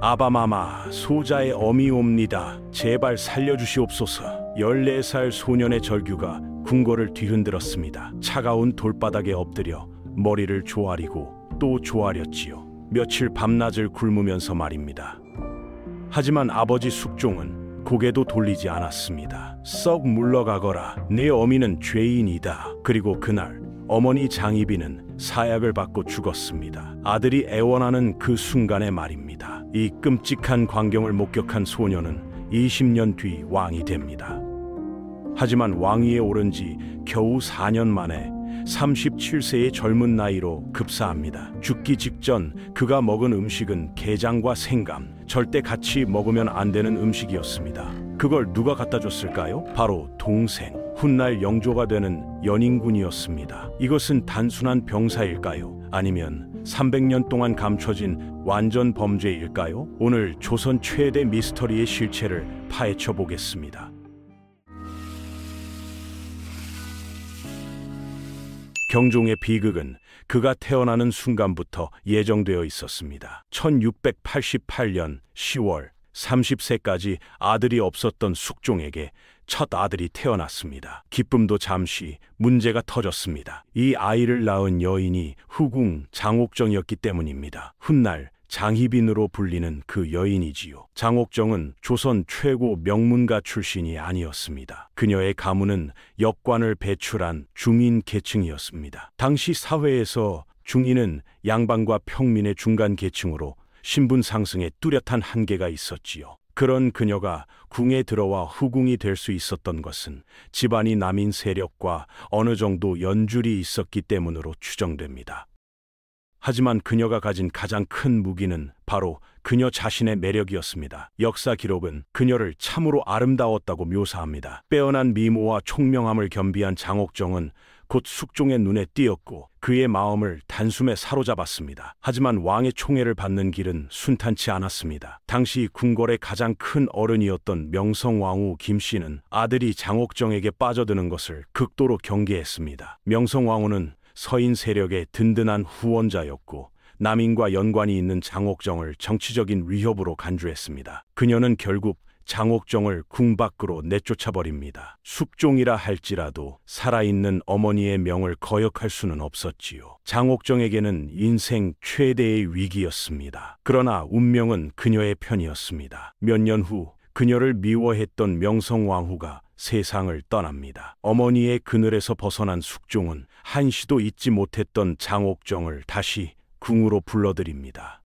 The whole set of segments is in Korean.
아바마마, 소자의 어미옵니다. 제발 살려주시옵소서. 14살 소년의 절규가 궁궐을 뒤흔들었습니다. 차가운 돌바닥에 엎드려 머리를 조아리고 또 조아렸지요. 며칠 밤낮을 굶으면서 말입니다. 하지만 아버지 숙종은 고개도 돌리지 않았습니다. 썩 물러가거라. 내 어미는 죄인이다. 그리고 그날 어머니 장희비는 사약을 받고 죽었습니다. 아들이 애원하는 그 순간의 말입니다. 이 끔찍한 광경을 목격한 소녀는 20년 뒤 왕이 됩니다. 하지만 왕위에 오른 지 겨우 4년 만에 37세의 젊은 나이로 급사합니다. 죽기 직전 그가 먹은 음식은 게장과 생감, 절대 같이 먹으면 안 되는 음식이었습니다. 그걸 누가 갖다 줬을까요? 바로 동생, 훗날 영조가 되는 연인군이었습니다. 이것은 단순한 병사일까요? 아니면 300년 동안 감춰진 완전 범죄일까요? 오늘 조선 최대 미스터리의 실체를 파헤쳐 보겠습니다. 경종의 비극은 그가 태어나는 순간부터 예정되어 있었습니다. 1688년 10월 30세까지 아들이 없었던 숙종에게 첫 아들이 태어났습니다. 기쁨도 잠시 문제가 터졌습니다. 이 아이를 낳은 여인이 후궁 장옥정이었기 때문입니다. 훗날 장희빈으로 불리는 그 여인이지요. 장옥정은 조선 최고 명문가 출신이 아니었습니다. 그녀의 가문은 역관을 배출한 중인 계층이었습니다. 당시 사회에서 중인은 양반과 평민의 중간 계층으로 신분 상승에 뚜렷한 한계가 있었지요. 그런 그녀가 궁에 들어와 후궁이 될 수 있었던 것은 집안이 남인 세력과 어느 정도 연줄이 있었기 때문으로 추정됩니다. 하지만 그녀가 가진 가장 큰 무기는 바로 그녀 자신의 매력이었습니다. 역사 기록은 그녀를 참으로 아름다웠다고 묘사합니다. 빼어난 미모와 총명함을 겸비한 장옥정은 곧 숙종의 눈에 띄었고 그의 마음을 단숨에 사로잡았습니다. 하지만 왕의 총애를 받는 길은 순탄치 않았습니다. 당시 궁궐의 가장 큰 어른이었던 명성왕후 김씨는 아들이 장옥정에게 빠져드는 것을 극도로 경계했습니다. 명성왕후는 서인 세력의 든든한 후원자였고 남인과 연관이 있는 장옥정을 정치적인 위협으로 간주했습니다. 그녀는 결국 장옥정을 궁 밖으로 내쫓아버립니다. 숙종이라 할지라도 살아있는 어머니의 명을 거역할 수는 없었지요. 장옥정에게는 인생 최대의 위기였습니다. 그러나 운명은 그녀의 편이었습니다. 몇 년 후 그녀를 미워했던 명성왕후가 세상을 떠납니다. 어머니의 그늘에서 벗어난 숙종은 한시도 잊지 못했던 장옥정을 다시 궁으로 불러들입니다.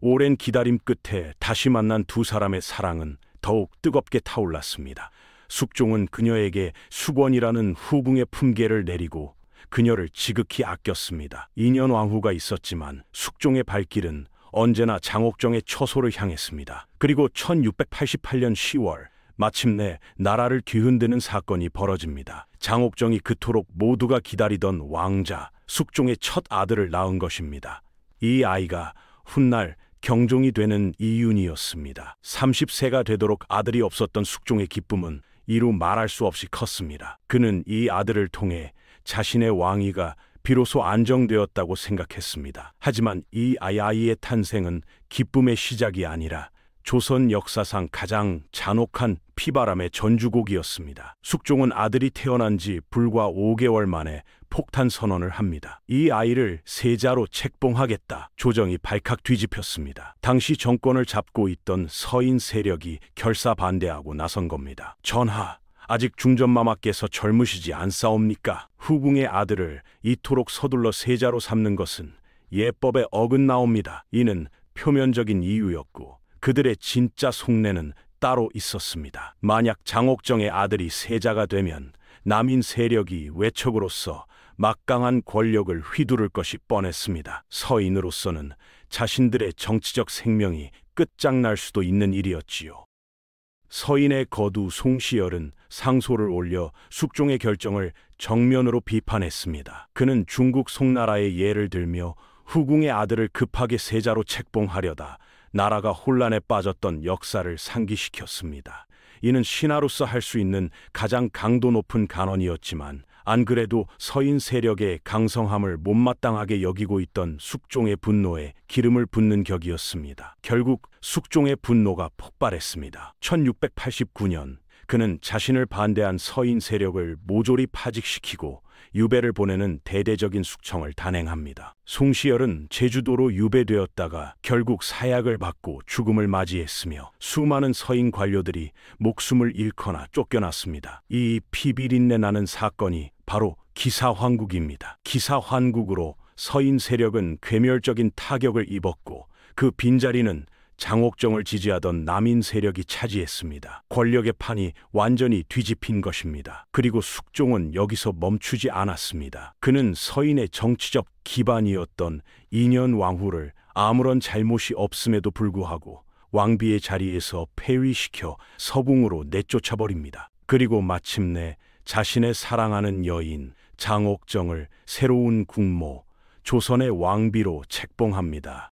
오랜 기다림 끝에 다시 만난 두 사람의 사랑은 더욱 뜨겁게 타올랐습니다. 숙종은 그녀에게 숙원이라는 후궁의 품계를 내리고 그녀를 지극히 아꼈습니다. 2년 왕후가 있었지만 숙종의 발길은 언제나 장옥정의 처소를 향했습니다. 그리고 1688년 10월 마침내 나라를 뒤흔드는 사건이 벌어집니다. 장옥정이 그토록 모두가 기다리던 왕자 숙종의 첫 아들을 낳은 것입니다. 이 아이가 훗날 경종이 되는 이윤이었습니다. 30세가 되도록 아들이 없었던 숙종의 기쁨은 이루 말할 수 없이 컸습니다. 그는 이 아들을 통해 자신의 왕위가 비로소 안정되었다고 생각했습니다. 하지만 이 아이의 탄생은 기쁨의 시작이 아니라 조선 역사상 가장 잔혹한 피바람의 전주곡이었습니다. 숙종은 아들이 태어난 지 불과 5개월 만에 폭탄 선언을 합니다. 이 아이를 세자로 책봉하겠다. 조정이 발칵 뒤집혔습니다. 당시 정권을 잡고 있던 서인 세력이 결사 반대하고 나선 겁니다. 전하, 아직 중전마마께서 젊으시지 않사옵니까? 후궁의 아들을 이토록 서둘러 세자로 삼는 것은 예법에 어긋나옵니다. 이는 표면적인 이유였고 그들의 진짜 속내는 따로 있었습니다. 만약 장옥정의 아들이 세자가 되면 남인 세력이 외척으로서 막강한 권력을 휘두를 것이 뻔했습니다. 서인으로서는 자신들의 정치적 생명이 끝장날 수도 있는 일이었지요. 서인의 거두 송시열은 상소를 올려 숙종의 결정을 정면으로 비판했습니다. 그는 중국 송나라의 예를 들며 후궁의 아들을 급하게 세자로 책봉하려다 나라가 혼란에 빠졌던 역사를 상기시켰습니다. 이는 신하로서 할 수 있는 가장 강도 높은 간언이었지만 안 그래도 서인 세력의 강성함을 못마땅하게 여기고 있던 숙종의 분노에 기름을 붓는 격이었습니다. 결국 숙종의 분노가 폭발했습니다. 1689년 그는 자신을 반대한 서인 세력을 모조리 파직시키고 유배를 보내는 대대적인 숙청을 단행합니다. 송시열은 제주도로 유배되었다가 결국 사약을 받고 죽음을 맞이했으며 수많은 서인 관료들이 목숨을 잃거나 쫓겨났습니다. 이 피비린내 나는 사건이 바로 기사환국입니다. 기사환국으로 서인 세력은 괴멸적인 타격을 입었고 그 빈자리는 장옥정을 지지하던 남인 세력이 차지했습니다. 권력의 판이 완전히 뒤집힌 것입니다. 그리고 숙종은 여기서 멈추지 않았습니다. 그는 서인의 정치적 기반이었던 인현왕후를 아무런 잘못이 없음에도 불구하고 왕비의 자리에서 폐위시켜 서궁으로 내쫓아버립니다. 그리고 마침내 자신의 사랑하는 여인 장옥정을 새로운 국모 조선의 왕비로 책봉합니다.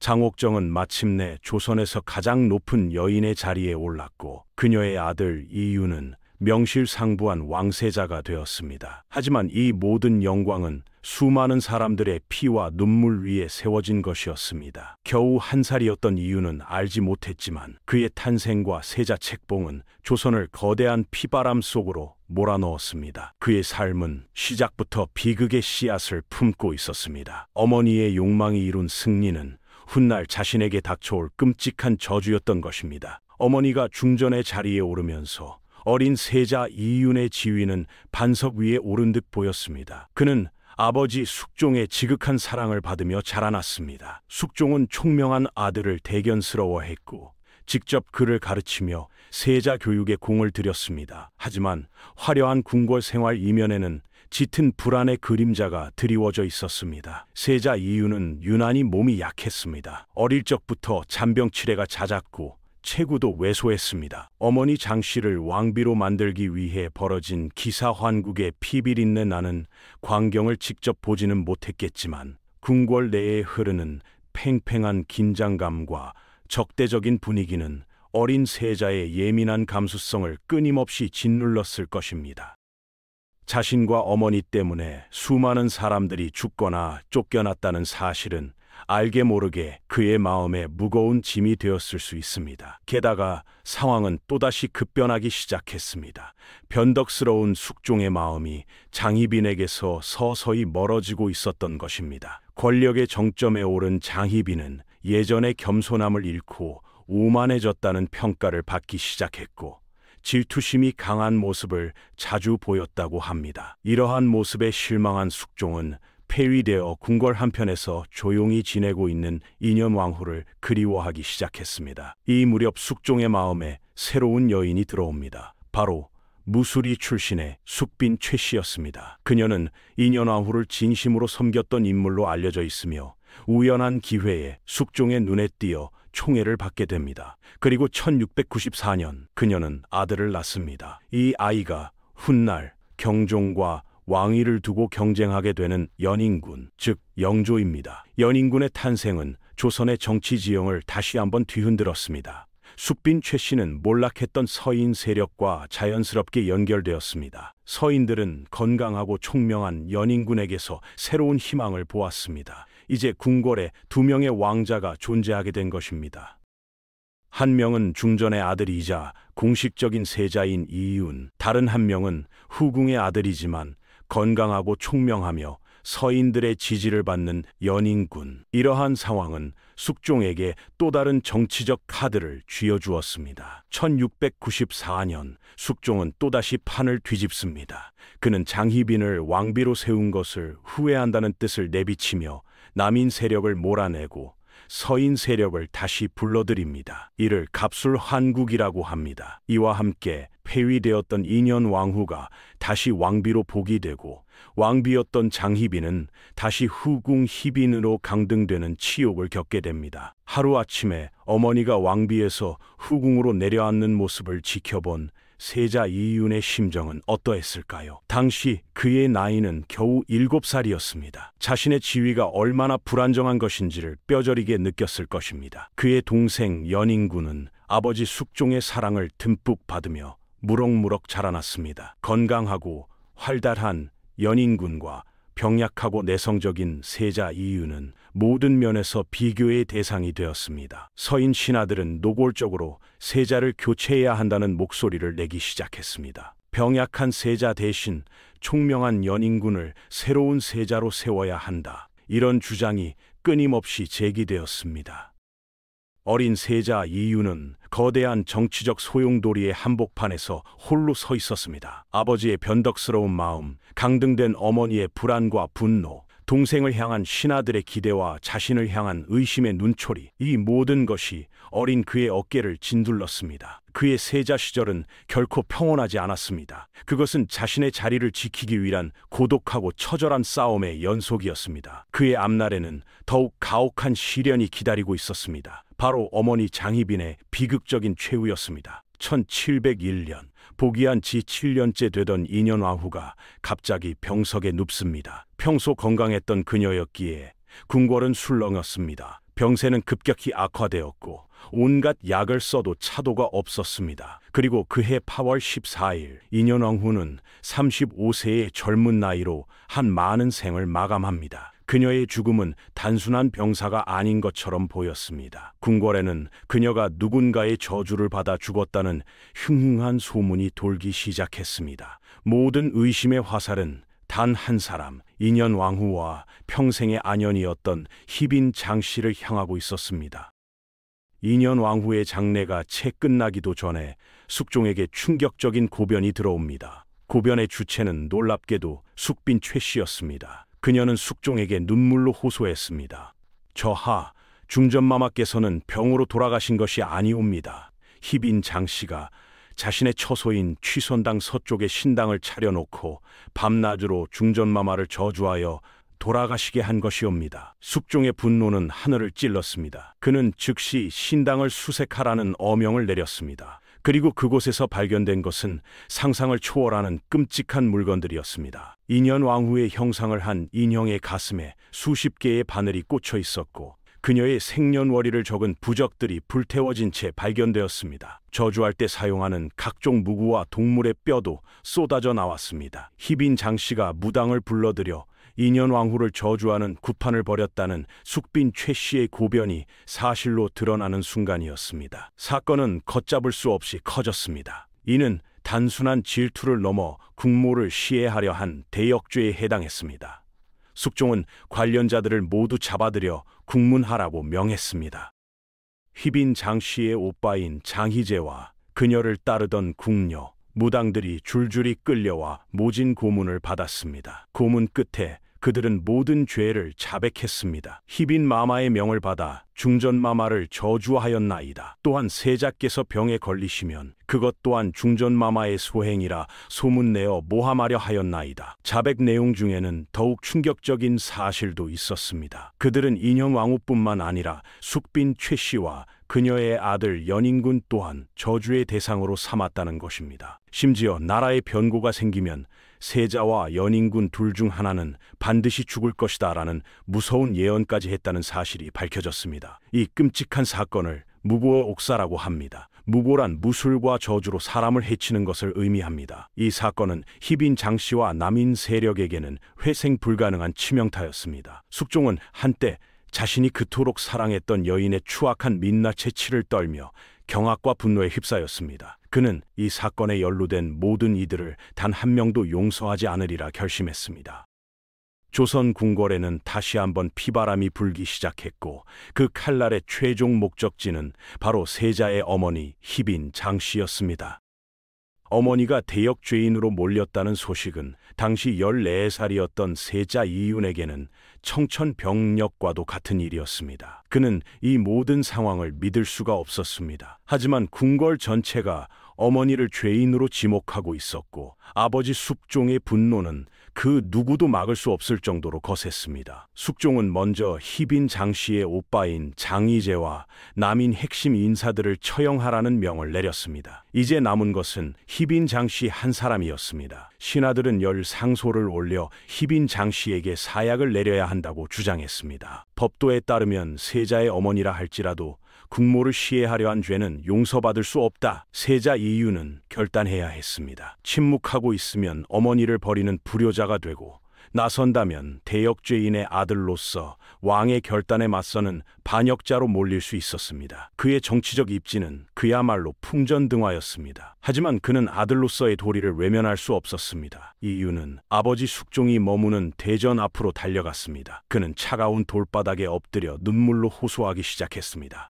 장옥정은 마침내 조선에서 가장 높은 여인의 자리에 올랐고 그녀의 아들 이유는 명실상부한 왕세자가 되었습니다. 하지만 이 모든 영광은 수많은 사람들의 피와 눈물 위에 세워진 것이었습니다. 겨우 1살이었던 이유는 알지 못했지만 그의 탄생과 세자 책봉은 조선을 거대한 피바람 속으로 몰아넣었습니다. 그의 삶은 시작부터 비극의 씨앗을 품고 있었습니다. 어머니의 욕망이 이룬 승리는 훗날 자신에게 닥쳐올 끔찍한 저주였던 것입니다. 어머니가 중전의 자리에 오르면서 어린 세자 이윤의 지위는 반석 위에 오른 듯 보였습니다. 그는 아버지 숙종의 지극한 사랑을 받으며 자라났습니다. 숙종은 총명한 아들을 대견스러워했고 직접 그를 가르치며 세자 교육에 공을 들였습니다. 하지만 화려한 궁궐 생활 이면에는 짙은 불안의 그림자가 드리워져 있었습니다. 세자 이유는 유난히 몸이 약했습니다. 어릴 적부터 잔병치레가 잦았고 체구도 왜소했습니다. 어머니 장씨를 왕비로 만들기 위해 벌어진 기사환국의 피비린내 나는 광경을 직접 보지는 못했겠지만 궁궐 내에 흐르는 팽팽한 긴장감과 적대적인 분위기는 어린 세자의 예민한 감수성을 끊임없이 짓눌렀을 것입니다. 자신과 어머니 때문에 수많은 사람들이 죽거나 쫓겨났다는 사실은 알게 모르게 그의 마음에 무거운 짐이 되었을 수 있습니다. 게다가 상황은 또다시 급변하기 시작했습니다. 변덕스러운 숙종의 마음이 장희빈에게서 서서히 멀어지고 있었던 것입니다. 권력의 정점에 오른 장희빈은 예전의 겸손함을 잃고 오만해졌다는 평가를 받기 시작했고 질투심이 강한 모습을 자주 보였다고 합니다. 이러한 모습에 실망한 숙종은 폐위되어 궁궐 한편에서 조용히 지내고 있는 인현왕후를 그리워하기 시작했습니다. 이 무렵 숙종의 마음에 새로운 여인이 들어옵니다. 바로 무수리 출신의 숙빈 최씨였습니다. 그녀는 인현왕후를 진심으로 섬겼던 인물로 알려져 있으며 우연한 기회에 숙종의 눈에 띄어 총애를 받게 됩니다. 그리고 1694년 그녀는 아들을 낳습니다. 이 아이가 훗날 경종과 왕위를 두고 경쟁하게 되는 연인군, 즉 영조입니다. 연인군의 탄생은 조선의 정치 지형을 다시 한번 뒤흔들었습니다. 숙빈 최씨는 몰락했던 서인 세력과 자연스럽게 연결되었습니다. 서인들은 건강하고 총명한 연인군에게서 새로운 희망을 보았습니다. 이제 궁궐에 2명의 왕자가 존재하게 된 것입니다. 한 명은 중전의 아들이자 공식적인 세자인 이윤, 다른 한 명은 후궁의 아들이지만 건강하고 총명하며 서인들의 지지를 받는 연인군. 이러한 상황은 숙종에게 또 다른 정치적 카드를 쥐어주었습니다. 1694년 숙종은 또다시 판을 뒤집습니다. 그는 장희빈을 왕비로 세운 것을 후회한다는 뜻을 내비치며 남인 세력을 몰아내고 서인 세력을 다시 불러들입니다. 이를 갑술환국이라고 합니다. 이와 함께 폐위되었던 인현왕후가 다시 왕비로 복위되고 왕비였던 장희빈은 다시 후궁 희빈으로 강등되는 치욕을 겪게 됩니다. 하루아침에 어머니가 왕비에서 후궁으로 내려앉는 모습을 지켜본 세자 이윤의 심정은 어떠했을까요? 당시 그의 나이는 겨우 7살이었습니다. 자신의 지위가 얼마나 불안정한 것인지를 뼈저리게 느꼈을 것입니다. 그의 동생 연인군은 아버지 숙종의 사랑을 듬뿍 받으며 무럭무럭 자라났습니다. 건강하고 활달한 연인군과 병약하고 내성적인 세자 이윤은 모든 면에서 비교의 대상이 되었습니다. 서인 신하들은 노골적으로 세자를 교체해야 한다는 목소리를 내기 시작했습니다. 병약한 세자 대신 총명한 연인군을 새로운 세자로 세워야 한다. 이런 주장이 끊임없이 제기되었습니다. 어린 세자 이윤은 거대한 정치적 소용돌이의 한복판에서 홀로 서 있었습니다. 아버지의 변덕스러운 마음, 강등된 어머니의 불안과 분노, 동생을 향한 신하들의 기대와 자신을 향한 의심의 눈초리, 이 모든 것이 어린 그의 어깨를 짓눌렀습니다. 그의 세자 시절은 결코 평온하지 않았습니다. 그것은 자신의 자리를 지키기 위한 고독하고 처절한 싸움의 연속이었습니다. 그의 앞날에는 더욱 가혹한 시련이 기다리고 있었습니다. 바로 어머니 장희빈의 비극적인 최후였습니다. 1701년 복위한 지 7년째 되던 인현왕후가 갑자기 병석에 눕습니다. 평소 건강했던 그녀였기에 궁궐은 술렁였습니다. 병세는 급격히 악화되었고 온갖 약을 써도 차도가 없었습니다. 그리고 그해 8월 14일 인현왕후는 35세의 젊은 나이로 한 많은 생을 마감합니다. 그녀의 죽음은 단순한 병사가 아닌 것처럼 보였습니다. 궁궐에는 그녀가 누군가의 저주를 받아 죽었다는 흉흉한 소문이 돌기 시작했습니다. 모든 의심의 화살은 단 한 사람, 인현왕후와 평생의 안연이었던 희빈 장씨를 향하고 있었습니다. 인현왕후의 장례가 채 끝나기도 전에 숙종에게 충격적인 고변이 들어옵니다. 고변의 주체는 놀랍게도 숙빈 최씨였습니다. 그녀는 숙종에게 눈물로 호소했습니다. 저하, 중전마마께서는 병으로 돌아가신 것이 아니옵니다. 희빈 장씨가 자신의 처소인 취선당 서쪽에 신당을 차려놓고 밤낮으로 중전마마를 저주하여 돌아가시게 한 것이옵니다. 숙종의 분노는 하늘을 찔렀습니다. 그는 즉시 신당을 수색하라는 어명을 내렸습니다. 그리고 그곳에서 발견된 것은 상상을 초월하는 끔찍한 물건들이었습니다. 인현왕후의 형상을 한 인형의 가슴에 수십 개의 바늘이 꽂혀 있었고 그녀의 생년월일을 적은 부적들이 불태워진 채 발견되었습니다. 저주할 때 사용하는 각종 무구와 동물의 뼈도 쏟아져 나왔습니다. 희빈 장씨가 무당을 불러들여 인현왕후를 저주하는 구판을 벌였다는 숙빈 최씨의 고변이 사실로 드러나는 순간이었습니다. 사건은 걷잡을 수 없이 커졌습니다. 이는 단순한 질투를 넘어 국모를 시해하려 한 대역죄에 해당했습니다. 숙종은 관련자들을 모두 잡아들여 국문하라고 명했습니다. 희빈 장씨의 오빠인 장희재와 그녀를 따르던 궁녀, 무당들이 줄줄이 끌려와 모진 고문을 받았습니다. 고문 끝에 그들은 모든 죄를 자백했습니다. 희빈 마마의 명을 받아 중전마마를 저주하였나이다. 또한 세자께서 병에 걸리시면 그것 또한 중전마마의 소행이라 소문내어 모함하려 하였나이다. 자백 내용 중에는 더욱 충격적인 사실도 있었습니다. 그들은 인현왕후뿐만 아니라 숙빈 최씨와 그녀의 아들 연인군 또한 저주의 대상으로 삼았다는 것입니다. 심지어 나라에 변고가 생기면 세자와 연인군 둘 중 하나는 반드시 죽을 것이다 라는 무서운 예언까지 했다는 사실이 밝혀졌습니다. 이 끔찍한 사건을 무고의 옥사라고 합니다. 무고란 무술과 저주로 사람을 해치는 것을 의미합니다. 이 사건은 희빈 장씨와 남인 세력에게는 회생 불가능한 치명타였습니다. 숙종은 한때 자신이 그토록 사랑했던 여인의 추악한 민낯의 치를 떨며 경악과 분노에 휩싸였습니다. 그는 이 사건에 연루된 모든 이들을 단 한 명도 용서하지 않으리라 결심했습니다. 조선 궁궐에는 다시 한번 피바람이 불기 시작했고 그 칼날의 최종 목적지는 바로 세자의 어머니 희빈 장씨였습니다. 어머니가 대역죄인으로 몰렸다는 소식은 당시 14살이었던 세자 이윤에게는 청천벽력과도 같은 일이었습니다. 그는 이 모든 상황을 믿을 수가 없었습니다. 하지만 궁궐 전체가 어머니를 죄인으로 지목하고 있었고 아버지 숙종의 분노는 그 누구도 막을 수 없을 정도로 거셌습니다. 숙종은 먼저 희빈 장씨의 오빠인 장희재와 남인 핵심 인사들을 처형하라는 명을 내렸습니다. 이제 남은 것은 희빈 장씨 한 사람이었습니다. 신하들은 열 상소를 올려 희빈 장씨에게 사약을 내려야 한다고 주장했습니다. 법도에 따르면 세자의 어머니라 할지라도 국모를 시해하려 한 죄는 용서받을 수 없다. 세자 이유는 결단해야 했습니다. 침묵하고 있으면 어머니를 버리는 불효자가 되고, 나선다면 대역죄인의 아들로서 왕의 결단에 맞서는 반역자로 몰릴 수 있었습니다. 그의 정치적 입지는 그야말로 풍전등화였습니다. 하지만 그는 아들로서의 도리를 외면할 수 없었습니다. 이유는 아버지 숙종이 머무는 대전 앞으로 달려갔습니다. 그는 차가운 돌바닥에 엎드려 눈물로 호소하기 시작했습니다.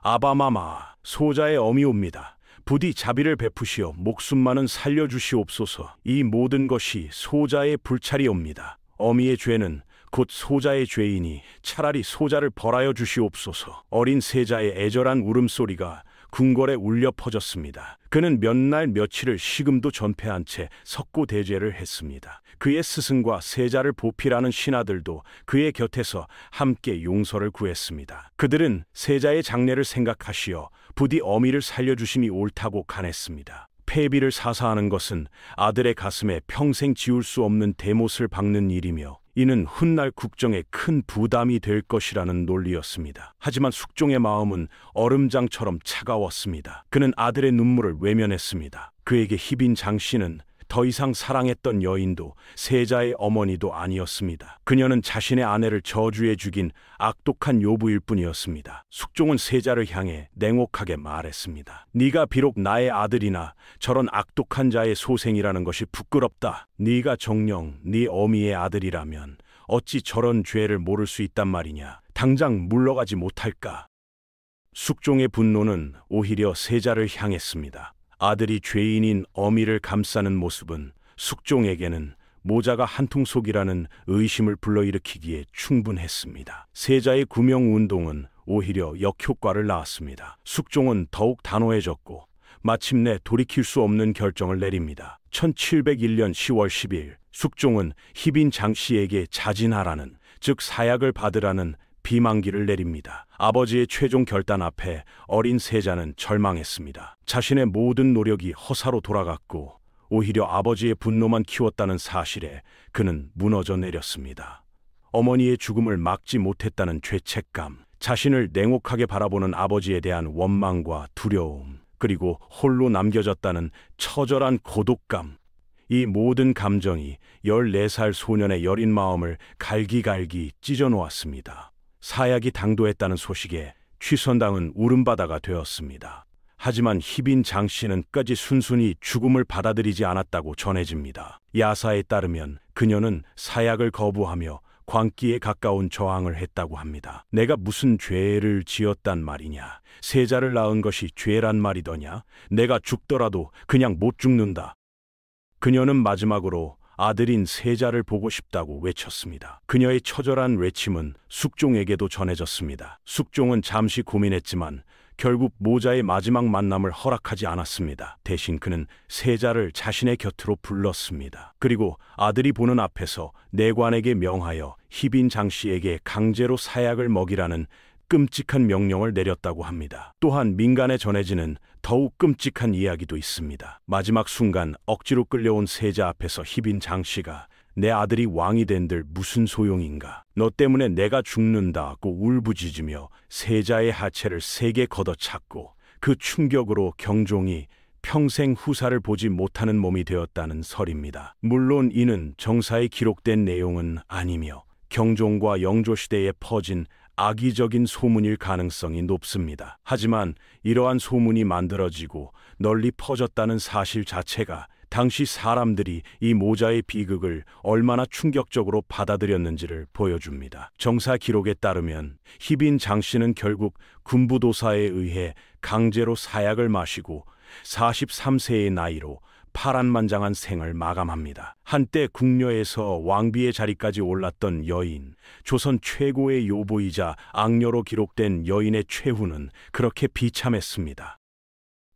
아바마마, 소자의 어미옵니다. 부디 자비를 베푸시어 목숨만은 살려주시옵소서. 이 모든 것이 소자의 불찰이옵니다. 어미의 죄는 곧 소자의 죄이니 차라리 소자를 벌하여 주시옵소서. 어린 세자의 애절한 울음소리가 궁궐에 울려 퍼졌습니다. 그는 몇 날 며칠을 식음도 전폐한 채 석고대죄를 했습니다. 그의 스승과 세자를 보필하는 신하들도 그의 곁에서 함께 용서를 구했습니다. 그들은 세자의 장례를 생각하시어 부디 어미를 살려주심이 옳다고 간했습니다. 폐비를 사사하는 것은 아들의 가슴에 평생 지울 수 없는 대못을 박는 일이며, 이는 훗날 국정에 큰 부담이 될 것이라는 논리였습니다. 하지만 숙종의 마음은 얼음장처럼 차가웠습니다. 그는 아들의 눈물을 외면했습니다. 그에게 희빈 장씨는 더 이상 사랑했던 여인도 세자의 어머니도 아니었습니다. 그녀는 자신의 아내를 저주해 죽인 악독한 요부일 뿐이었습니다. 숙종은 세자를 향해 냉혹하게 말했습니다. 네가 비록 나의 아들이나 저런 악독한 자의 소생이라는 것이 부끄럽다. 네가 정녕 네 어미의 아들이라면 어찌 저런 죄를 모를 수 있단 말이냐. 당장 물러가지 못할까. 숙종의 분노는 오히려 세자를 향했습니다. 아들이 죄인인 어미를 감싸는 모습은 숙종에게는 모자가 한통속이라는 의심을 불러일으키기에 충분했습니다. 세자의 구명운동은 오히려 역효과를 낳았습니다. 숙종은 더욱 단호해졌고 마침내 돌이킬 수 없는 결정을 내립니다. 1701년 10월 10일 숙종은 희빈 장씨에게 자진하라는, 즉 사약을 받으라는 비만기를 내립니다. 아버지의 최종 결단 앞에 어린 세자는 절망했습니다. 자신의 모든 노력이 허사로 돌아갔고 오히려 아버지의 분노만 키웠다는 사실에 그는 무너져 내렸습니다. 어머니의 죽음을 막지 못했다는 죄책감, 자신을 냉혹하게 바라보는 아버지에 대한 원망과 두려움, 그리고 홀로 남겨졌다는 처절한 고독감, 이 모든 감정이 14살 소년의 여린 마음을 갈기갈기 찢어놓았습니다. 사약이 당도했다는 소식에 취선당은 울음바다가 되었습니다. 하지만 희빈 장씨는 끝까지 순순히 죽음을 받아들이지 않았다고 전해집니다. 야사에 따르면 그녀는 사약을 거부하며 광기에 가까운 저항을 했다고 합니다. 내가 무슨 죄를 지었단 말이냐. 세자를 낳은 것이 죄란 말이더냐. 내가 죽더라도 그냥 못 죽는다. 그녀는 마지막으로 아들인 세자를 보고 싶다고 외쳤습니다. 그녀의 처절한 외침은 숙종에게도 전해졌습니다. 숙종은 잠시 고민했지만 결국 모자의 마지막 만남을 허락하지 않았습니다. 대신 그는 세자를 자신의 곁으로 불렀습니다. 그리고 아들이 보는 앞에서 내관에게 명하여 희빈 장씨에게 강제로 사약을 먹이라는 끔찍한 명령을 내렸다고 합니다. 또한 민간에 전해지는 더욱 끔찍한 이야기도 있습니다. 마지막 순간 억지로 끌려온 세자 앞에서 희빈 장씨가 내 아들이 왕이 된들 무슨 소용인가. 너 때문에 내가 죽는다고 울부짖으며 세자의 하체를 세게 걷어찼고 그 충격으로 경종이 평생 후사를 보지 못하는 몸이 되었다는 설입니다. 물론 이는 정사에 기록된 내용은 아니며 경종과 영조시대에 퍼진 악의적인 소문일 가능성이 높습니다. 하지만 이러한 소문이 만들어지고 널리 퍼졌다는 사실 자체가 당시 사람들이 이 모자의 비극을 얼마나 충격적으로 받아들였는지를 보여줍니다. 정사 기록에 따르면 희빈 장씨는 결국 군부도사에 의해 강제로 사약을 마시고 43세의 나이로 파란만장한 생을 마감합니다. 한때 궁녀에서 왕비의 자리까지 올랐던 여인, 조선 최고의 요보이자 악녀로 기록된 여인의 최후는 그렇게 비참했습니다.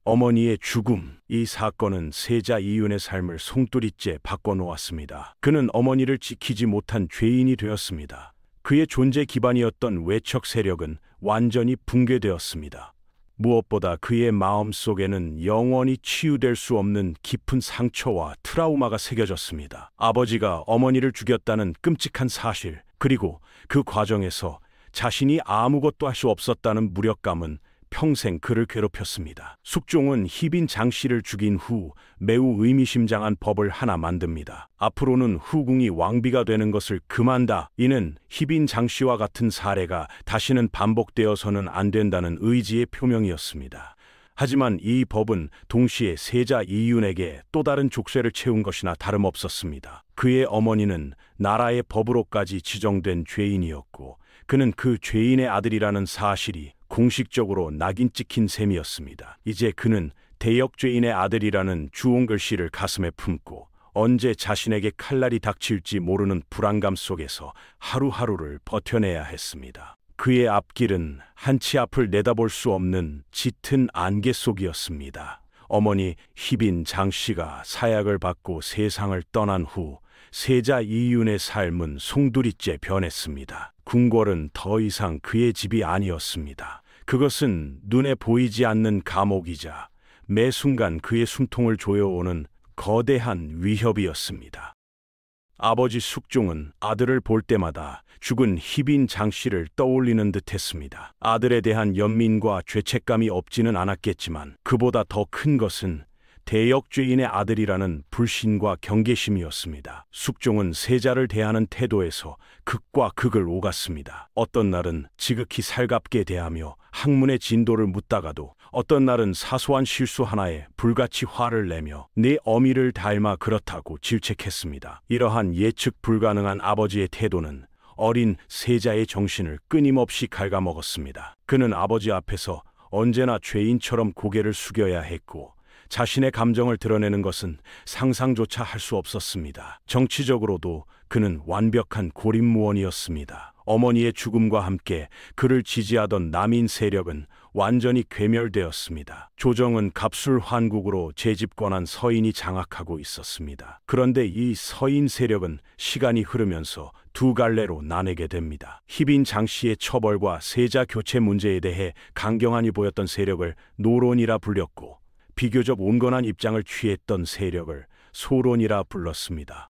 어머니의 죽음, 이 사건은 세자 이윤의 삶을 송두리째 바꿔놓았습니다. 그는 어머니를 지키지 못한 죄인이 되었습니다. 그의 존재 기반이었던 외척 세력은 완전히 붕괴되었습니다. 무엇보다 그의 마음속에는 영원히 치유될 수 없는 깊은 상처와 트라우마가 새겨졌습니다. 아버지가 어머니를 죽였다는 끔찍한 사실, 그리고 그 과정에서 자신이 아무것도 할 수 없었다는 무력감은 평생 그를 괴롭혔습니다. 숙종은 희빈 장씨를 죽인 후 매우 의미심장한 법을 하나 만듭니다. 앞으로는 후궁이 왕비가 되는 것을 금한다. 이는 희빈 장씨와 같은 사례가 다시는 반복되어서는 안 된다는 의지의 표명이었습니다. 하지만 이 법은 동시에 세자 이윤에게 또 다른 족쇄를 채운 것이나 다름없었습니다. 그의 어머니는 나라의 법으로까지 지정된 죄인이었고 그는 그 죄인의 아들이라는 사실이 공식적으로 낙인 찍힌 셈이었습니다. 이제 그는 대역죄인의 아들이라는 주홍글씨를 가슴에 품고 언제 자신에게 칼날이 닥칠지 모르는 불안감 속에서 하루하루를 버텨내야 했습니다. 그의 앞길은 한치 앞을 내다볼 수 없는 짙은 안개 속이었습니다. 어머니 희빈 장씨가 사약을 받고 세상을 떠난 후 세자 이윤의 삶은 송두리째 변했습니다. 궁궐은 더 이상 그의 집이 아니었습니다. 그것은 눈에 보이지 않는 감옥이자 매 순간 그의 숨통을 조여오는 거대한 위협이었습니다. 아버지 숙종은 아들을 볼 때마다 죽은 희빈 장씨를 떠올리는 듯했습니다. 아들에 대한 연민과 죄책감이 없지는 않았겠지만 그보다 더 큰 것은 대역죄인의 아들이라는 불신과 경계심이었습니다. 숙종은 세자를 대하는 태도에서 극과 극을 오갔습니다. 어떤 날은 지극히 살갑게 대하며 학문의 진도를 묻다가도 어떤 날은 사소한 실수 하나에 불같이 화를 내며 내 어미를 닮아 그렇다고 질책했습니다. 이러한 예측 불가능한 아버지의 태도는 어린 세자의 정신을 끊임없이 갉아먹었습니다. 그는 아버지 앞에서 언제나 죄인처럼 고개를 숙여야 했고 자신의 감정을 드러내는 것은 상상조차 할 수 없었습니다. 정치적으로도 그는 완벽한 고립무원이었습니다. 어머니의 죽음과 함께 그를 지지하던 남인 세력은 완전히 괴멸되었습니다. 조정은 갑술환국으로 재집권한 서인이 장악하고 있었습니다. 그런데 이 서인 세력은 시간이 흐르면서 두 갈래로 나뉘게 됩니다. 희빈 장씨의 처벌과 세자 교체 문제에 대해 강경하니 보였던 세력을 노론이라 불렸고 비교적 온건한 입장을 취했던 세력을 소론이라 불렀습니다.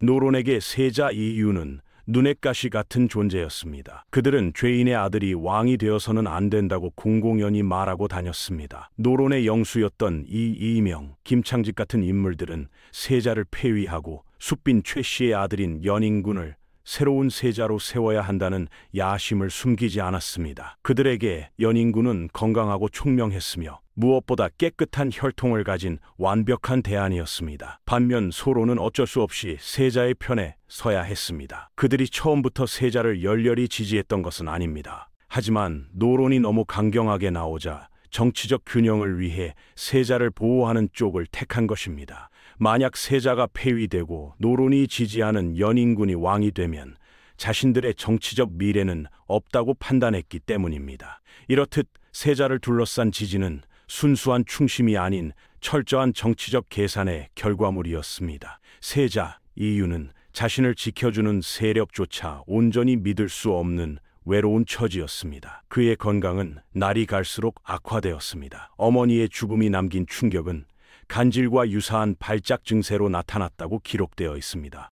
노론에게 세자 이윤은 눈엣가시 같은 존재였습니다. 그들은 죄인의 아들이 왕이 되어서는 안 된다고 공공연히 말하고 다녔습니다. 노론의 영수였던 이명, 김창직 같은 인물들은 세자를 폐위하고 숙빈 최씨의 아들인 연인군을 새로운 세자로 세워야 한다는 야심을 숨기지 않았습니다. 그들에게 연인군은 건강하고 총명했으며 무엇보다 깨끗한 혈통을 가진 완벽한 대안이었습니다. 반면 소론은 어쩔 수 없이 세자의 편에 서야 했습니다. 그들이 처음부터 세자를 열렬히 지지했던 것은 아닙니다. 하지만 노론이 너무 강경하게 나오자 정치적 균형을 위해 세자를 보호하는 쪽을 택한 것입니다. 만약 세자가 폐위되고 노론이 지지하는 연인군이 왕이 되면 자신들의 정치적 미래는 없다고 판단했기 때문입니다. 이렇듯 세자를 둘러싼 지지는 순수한 충심이 아닌 철저한 정치적 계산의 결과물이었습니다. 세자 이윤은 자신을 지켜주는 세력조차 온전히 믿을 수 없는 외로운 처지였습니다. 그의 건강은 날이 갈수록 악화되었습니다. 어머니의 죽음이 남긴 충격은 간질과 유사한 발작 증세로 나타났다고 기록되어 있습니다.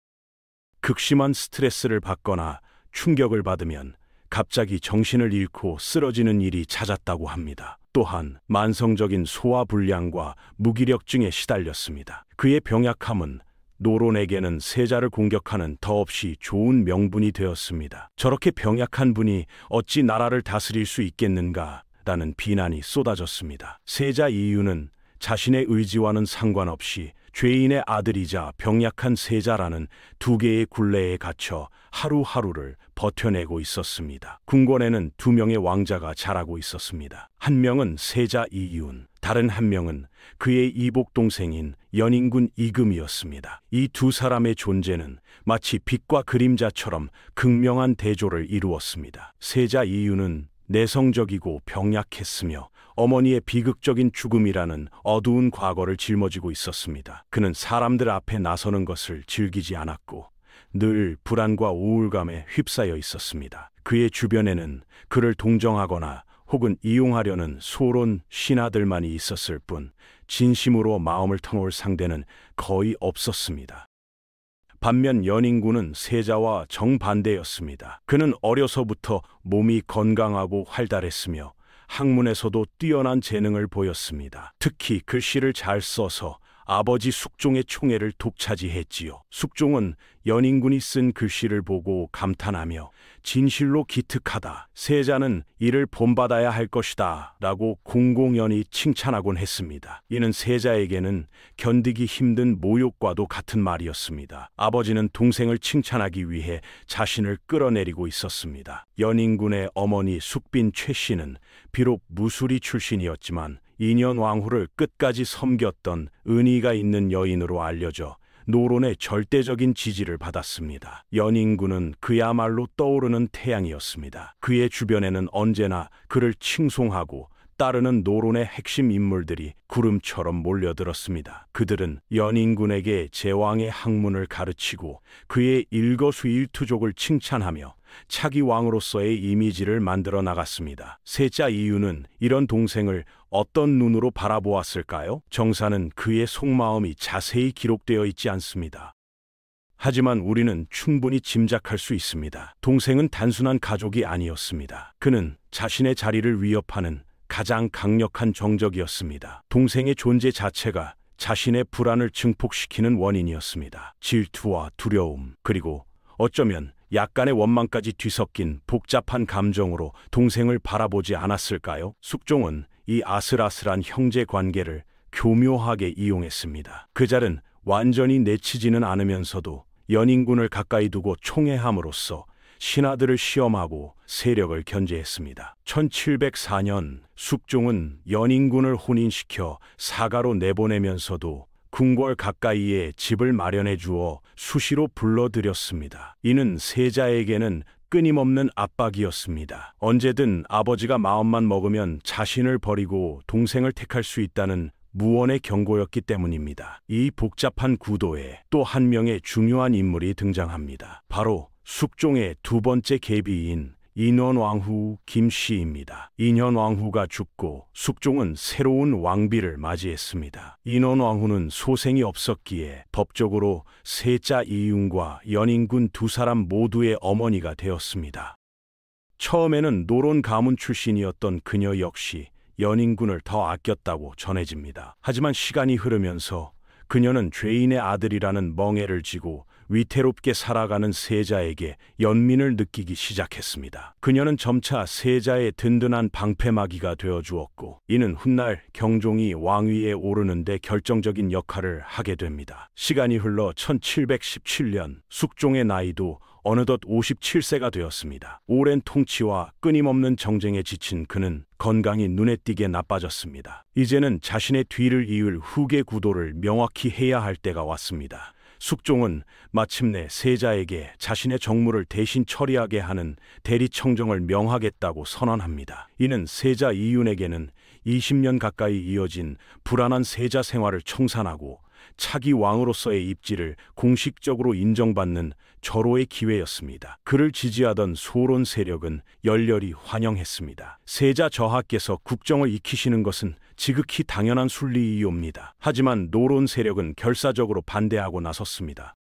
극심한 스트레스를 받거나 충격을 받으면 갑자기 정신을 잃고 쓰러지는 일이 잦았다고 합니다. 또한 만성적인 소화불량과 무기력증에 시달렸습니다. 그의 병약함은 노론에게는 세자를 공격하는 더없이 좋은 명분이 되었습니다. 저렇게 병약한 분이 어찌 나라를 다스릴 수 있겠는가라는 비난이 쏟아졌습니다. 세자 이윤은 자신의 의지와는 상관없이 죄인의 아들이자 병약한 세자라는 두 개의 굴레에 갇혀 하루하루를 버텨내고 있었습니다. 궁궐에는 두 명의 왕자가 자라고 있었습니다. 한 명은 세자 이윤, 다른 한 명은 그의 이복 동생인 연인군 이금이었습니다. 이 두 사람의 존재는 마치 빛과 그림자처럼 극명한 대조를 이루었습니다. 세자 이윤은 내성적이고 병약했으며 어머니의 비극적인 죽음이라는 어두운 과거를 짊어지고 있었습니다. 그는 사람들 앞에 나서는 것을 즐기지 않았고 늘 불안과 우울감에 휩싸여 있었습니다. 그의 주변에는 그를 동정하거나 혹은 이용하려는 소론 신하들만이 있었을 뿐 진심으로 마음을 터놓을 상대는 거의 없었습니다. 반면 연인군은 세자와 정반대였습니다. 그는 어려서부터 몸이 건강하고 활달했으며 학문에서도 뛰어난 재능을 보였습니다. 특히 글씨를 잘 써서 아버지 숙종의 총애를 독차지했지요. 숙종은 연인군이 쓴 글씨를 보고 감탄하며 진실로 기특하다. 세자는 이를 본받아야 할 것이다. 라고 공공연히 칭찬하곤 했습니다. 이는 세자에게는 견디기 힘든 모욕과도 같은 말이었습니다. 아버지는 동생을 칭찬하기 위해 자신을 끌어내리고 있었습니다. 연인군의 어머니 숙빈 최 씨는 비록 무술이 출신이었지만 인현왕후를 끝까지 섬겼던 은의가 있는 여인으로 알려져 노론의 절대적인 지지를 받았습니다. 연인군은 그야말로 떠오르는 태양이었습니다. 그의 주변에는 언제나 그를 칭송하고 따르는 노론의 핵심 인물들이 구름처럼 몰려들었습니다. 그들은 연인군에게 제왕의 학문을 가르치고 그의 일거수일투족을 칭찬하며 차기 왕으로서의 이미지를 만들어 나갔습니다. 세자 이유는 이런 동생을 어떤 눈으로 바라보았을까요? 정사는 그의 속마음이 자세히 기록되어 있지 않습니다. 하지만 우리는 충분히 짐작할 수 있습니다. 동생은 단순한 가족이 아니었습니다. 그는 자신의 자리를 위협하는 가장 강력한 정적이었습니다. 동생의 존재 자체가 자신의 불안을 증폭시키는 원인이었습니다. 질투와 두려움, 그리고 어쩌면 약간의 원망까지 뒤섞인 복잡한 감정으로 동생을 바라보지 않았을까요? 숙종은 이 아슬아슬한 형제 관계를 교묘하게 이용했습니다. 그 자는 완전히 내치지는 않으면서도 연인군을 가까이 두고 총애함으로써 신하들을 시험하고 세력을 견제했습니다. 1704년 숙종은 연인군을 혼인시켜 사가로 내보내면서도 궁궐 가까이에 집을 마련해 주어 수시로 불러들였습니다. 이는 세자에게는 끊임없는 압박이었습니다. 언제든 아버지가 마음만 먹으면 자신을 버리고 동생을 택할 수 있다는 무언의 경고였기 때문입니다. 이 복잡한 구도에 또 한 명의 중요한 인물이 등장합니다. 바로 숙종의 두 번째 계비인 인현왕후 김씨입니다. 인현왕후가 죽고 숙종은 새로운 왕비를 맞이했습니다. 인현왕후는 소생이 없었기에 법적으로 세자 이윤과 연인군 두 사람 모두의 어머니가 되었습니다. 처음에는 노론 가문 출신이었던 그녀 역시 연인군을 더 아꼈다고 전해집니다. 하지만 시간이 흐르면서 그녀는 죄인의 아들이라는 멍해를 지고 위태롭게 살아가는 세자에게 연민을 느끼기 시작했습니다. 그녀는 점차 세자의 든든한 방패막이가 되어주었고, 이는 훗날 경종이 왕위에 오르는데 결정적인 역할을 하게 됩니다. 시간이 흘러 1717년 숙종의 나이도 어느덧 57세가 되었습니다. 오랜 통치와 끊임없는 정쟁에 지친 그는 건강이 눈에 띄게 나빠졌습니다. 이제는 자신의 뒤를 이을 후계 구도를 명확히 해야 할 때가 왔습니다. 숙종은 마침내 세자에게 자신의 정무를 대신 처리하게 하는 대리청정을 명하겠다고 선언합니다. 이는 세자 이윤에게는 20년 가까이 이어진 불안한 세자 생활을 청산하고 차기 왕으로서의 입지를 공식적으로 인정받는 절호의 기회였습니다. 그를 지지하던 소론 세력은 열렬히 환영했습니다. 세자 저하께서 국정을 익히시는 것은 지극히 당연한 순리이옵니다. 하지만 노론 세력은 결사적으로 반대하고 나섰습니다.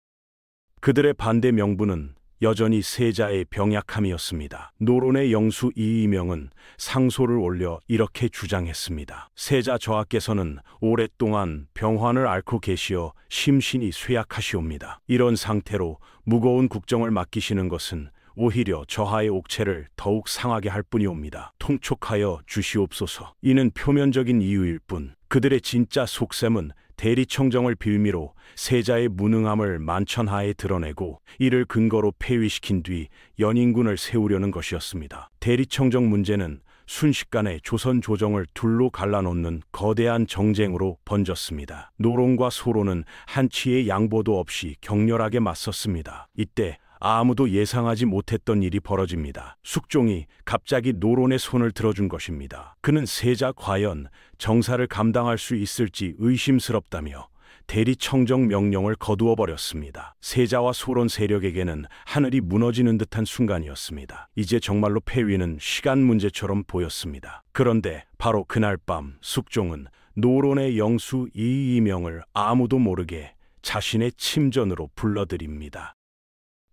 그들의 반대 명분은 여전히 세자의 병약함이었습니다. 노론의 영수 이이명은 상소를 올려 이렇게 주장했습니다. 세자 저하께서는 오랫동안 병환을 앓고 계시어 심신이 쇠약하시옵니다. 이런 상태로 무거운 국정을 맡기시는 것은 오히려 저하의 옥체를 더욱 상하게 할 뿐이옵니다. 통촉하여 주시옵소서. 이는 표면적인 이유일 뿐 그들의 진짜 속셈은 대리청정을 빌미로 세자의 무능함을 만천하에 드러내고 이를 근거로 폐위시킨 뒤 연인군을 세우려는 것이었습니다. 대리청정 문제는 순식간에 조선 조정을 둘로 갈라놓는 거대한 정쟁으로 번졌습니다. 노론과 소론은 한치의 양보도 없이 격렬하게 맞섰습니다. 이때 아무도 예상하지 못했던 일이 벌어집니다. 숙종이 갑자기 노론의 손을 들어준 것입니다. 그는 세자 과연 정사를 감당할 수 있을지 의심스럽다며 대리청정 명령을 거두어 버렸습니다. 세자와 소론 세력에게는 하늘이 무너지는 듯한 순간이었습니다. 이제 정말로 폐위는 시간 문제처럼 보였습니다. 그런데 바로 그날 밤 숙종은 노론의 영수 이이명을 아무도 모르게 자신의 침전으로 불러들입니다.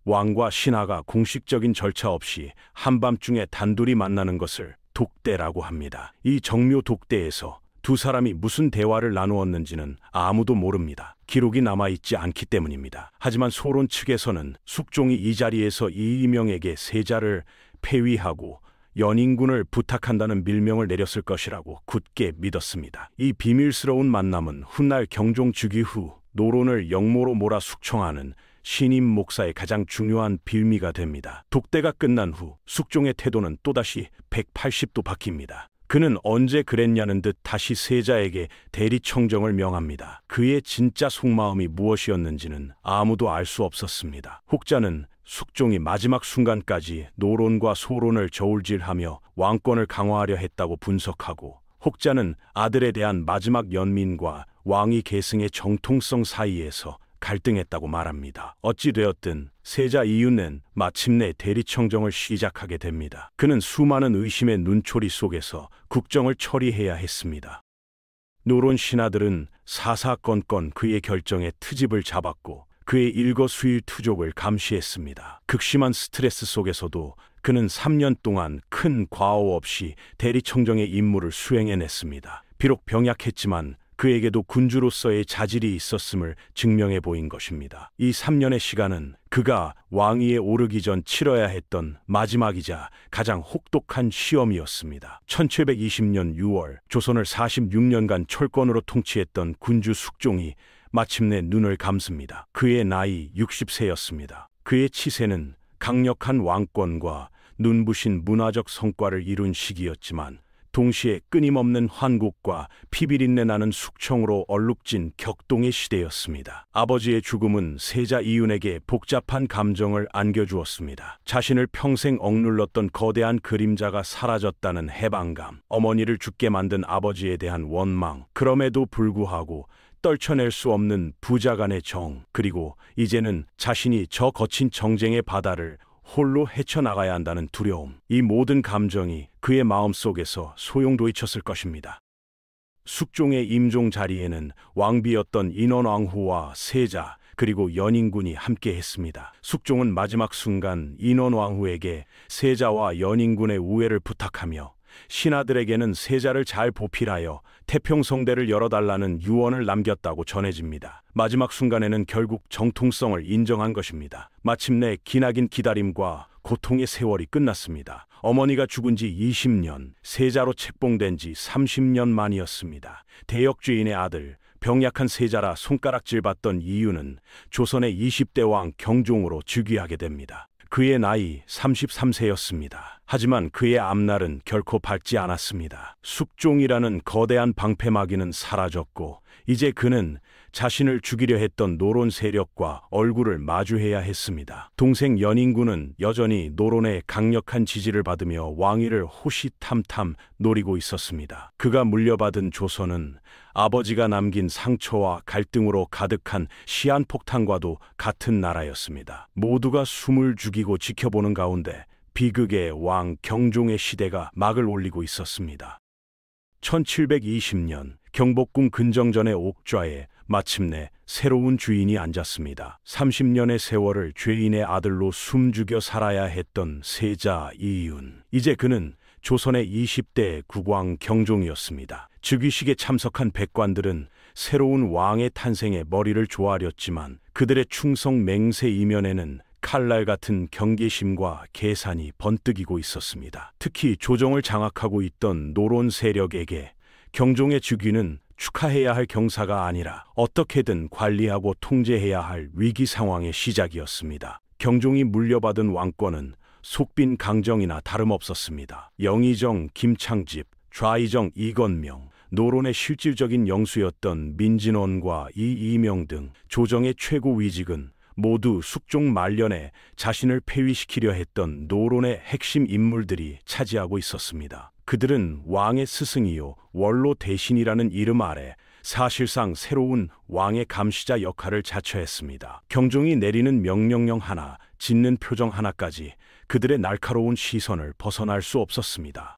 왕과 신하가 공식적인 절차 없이 한밤중에 단둘이 만나는 것을 독대라고 합니다. 이 정묘 독대에서 두 사람이 무슨 대화를 나누었는지는 아무도 모릅니다. 기록이 남아있지 않기 때문입니다. 하지만 소론 측에서는 숙종이 이 자리에서 이의명에게 세자를 폐위하고 연인군을 부탁한다는 밀명을 내렸을 것이라고 굳게 믿었습니다. 이 비밀스러운 만남은 훗날 경종 즉위 후 노론을 영모로 몰아 숙청하는 신임 목사의 가장 중요한 빌미가 됩니다. 독대가 끝난 후 숙종의 태도는 또다시 180도 바뀝니다. 그는 언제 그랬냐는 듯 다시 세자에게 대리청정을 명합니다. 그의 진짜 속마음이 무엇이었는지는 아무도 알 수 없었습니다. 혹자는 숙종이 마지막 순간까지 노론과 소론을 저울질하며 왕권을 강화하려 했다고 분석하고, 혹자는 아들에 대한 마지막 연민과 왕위 계승의 정통성 사이에서 갈등했다고 말합니다. 어찌되었든 세자 이윤은 마침내 대리청정을 시작하게 됩니다. 그는 수많은 의심의 눈초리 속에서 국정을 처리해야 했습니다. 노론 신하들은 사사건건 그의 결정에 트집을 잡았고 그의 일거수일투족을 감시했습니다. 극심한 스트레스 속에서도 그는 3년 동안 큰 과오 없이 대리청정의 임무를 수행해냈습니다. 비록 병약했지만 그에게도 군주로서의 자질이 있었음을 증명해 보인 것입니다. 이 3년의 시간은 그가 왕위에 오르기 전 치러야 했던 마지막이자 가장 혹독한 시험이었습니다. 1720년 6월 조선을 46년간 철권으로 통치했던 군주 숙종이 마침내 눈을 감습니다. 그의 나이 60세였습니다. 그의 치세는 강력한 왕권과 눈부신 문화적 성과를 이룬 시기였지만 동시에 끊임없는 환국과 피비린내 나는 숙청으로 얼룩진 격동의 시대였습니다. 아버지의 죽음은 세자 이윤에게 복잡한 감정을 안겨주었습니다. 자신을 평생 억눌렀던 거대한 그림자가 사라졌다는 해방감, 어머니를 죽게 만든 아버지에 대한 원망, 그럼에도 불구하고 떨쳐낼 수 없는 부자간의 정, 그리고 이제는 자신이 저 거친 정쟁의 바다를 홀로 헤쳐나가야 한다는 두려움, 이 모든 감정이 그의 마음속에서 소용돌이쳤을 것입니다. 숙종의 임종 자리에는 왕비였던 인원왕후와 세자 그리고 연인군이 함께했습니다. 숙종은 마지막 순간 인원왕후에게 세자와 연인군의 우애를 부탁하며 신하들에게는 세자를 잘 보필하여 태평성대를 열어달라는 유언을 남겼다고 전해집니다. 마지막 순간에는 결국 정통성을 인정한 것입니다. 마침내 기나긴 기다림과 고통의 세월이 끝났습니다. 어머니가 죽은 지 20년, 세자로 책봉된 지 30년 만이었습니다. 대역죄인의 아들, 병약한 세자라 손가락질 받던 이유는 조선의 20대 왕 경종으로 즉위하게 됩니다. 그의 나이 33세였습니다. 하지만 그의 앞날은 결코 밝지 않았습니다. 숙종이라는 거대한 방패막이는 사라졌고 이제 그는 자신을 죽이려 했던 노론 세력과 얼굴을 마주해야 했습니다. 동생 연인군은 여전히 노론의 강력한 지지를 받으며 왕위를 호시탐탐 노리고 있었습니다. 그가 물려받은 조선은 아버지가 남긴 상처와 갈등으로 가득한 시한폭탄과도 같은 나라였습니다. 모두가 숨을 죽이고 지켜보는 가운데 비극의 왕 경종의 시대가 막을 올리고 있었습니다. 1720년 경복궁 근정전의 옥좌에 마침내 새로운 주인이 앉았습니다. 30년의 세월을 죄인의 아들로 숨죽여 살아야 했던 세자 이윤. 이제 그는 조선의 20대 국왕 경종이었습니다. 즉위식에 참석한 백관들은 새로운 왕의 탄생에 머리를 조아렸지만 그들의 충성 맹세 이면에는 칼날 같은 경계심과 계산이 번뜩이고 있었습니다. 특히 조정을 장악하고 있던 노론 세력에게 경종의 즉위는 축하해야 할 경사가 아니라 어떻게든 관리하고 통제해야 할 위기 상황의 시작이었습니다. 경종이 물려받은 왕권은 속빈 강정이나 다름없었습니다. 영의정 김창집, 좌의정 이건명, 노론의 실질적인 영수였던 민진원과 이이명 등 조정의 최고 위직은 모두 숙종 말년에 자신을 폐위시키려 했던 노론의 핵심 인물들이 차지하고 있었습니다. 그들은 왕의 스승이요 원로 대신이라는 이름 아래 사실상 새로운 왕의 감시자 역할을 자처했습니다. 경종이 내리는 명령령 하나, 짓는 표정 하나까지 그들의 날카로운 시선을 벗어날 수 없었습니다.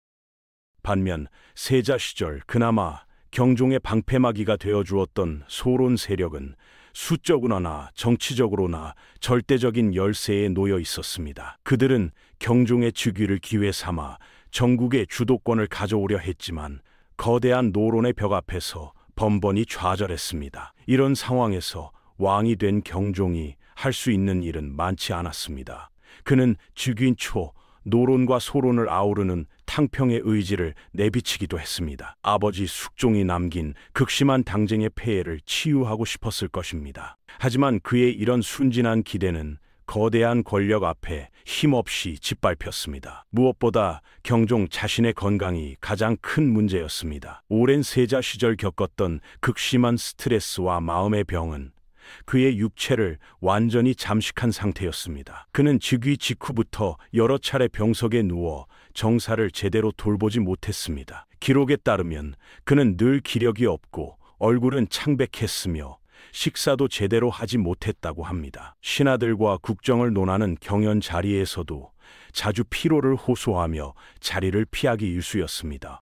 반면 세자 시절 그나마 경종의 방패막이가 되어주었던 소론 세력은 수적으로나 정치적으로나 절대적인 열세에 놓여 있었습니다. 그들은 경종의 즉위를 기회 삼아 전국의 주도권을 가져오려 했지만 거대한 노론의 벽 앞에서 번번이 좌절했습니다. 이런 상황에서 왕이 된 경종이 할 수 있는 일은 많지 않았습니다. 그는 즉위초 노론과 소론을 아우르는 탕평의 의지를 내비치기도 했습니다. 아버지 숙종이 남긴 극심한 당쟁의 폐해를 치유하고 싶었을 것입니다. 하지만 그의 이런 순진한 기대는 거대한 권력 앞에 힘없이 짓밟혔습니다. 무엇보다 경종 자신의 건강이 가장 큰 문제였습니다. 오랜 세자 시절 겪었던 극심한 스트레스와 마음의 병은 그의 육체를 완전히 잠식한 상태였습니다. 그는 즉위 직후부터 여러 차례 병석에 누워 정사를 제대로 돌보지 못했습니다. 기록에 따르면 그는 늘 기력이 없고 얼굴은 창백했으며 식사도 제대로 하지 못했다고 합니다. 신하들과 국정을 논하는 경연 자리에서도 자주 피로를 호소하며 자리를 피하기 일쑤였습니다.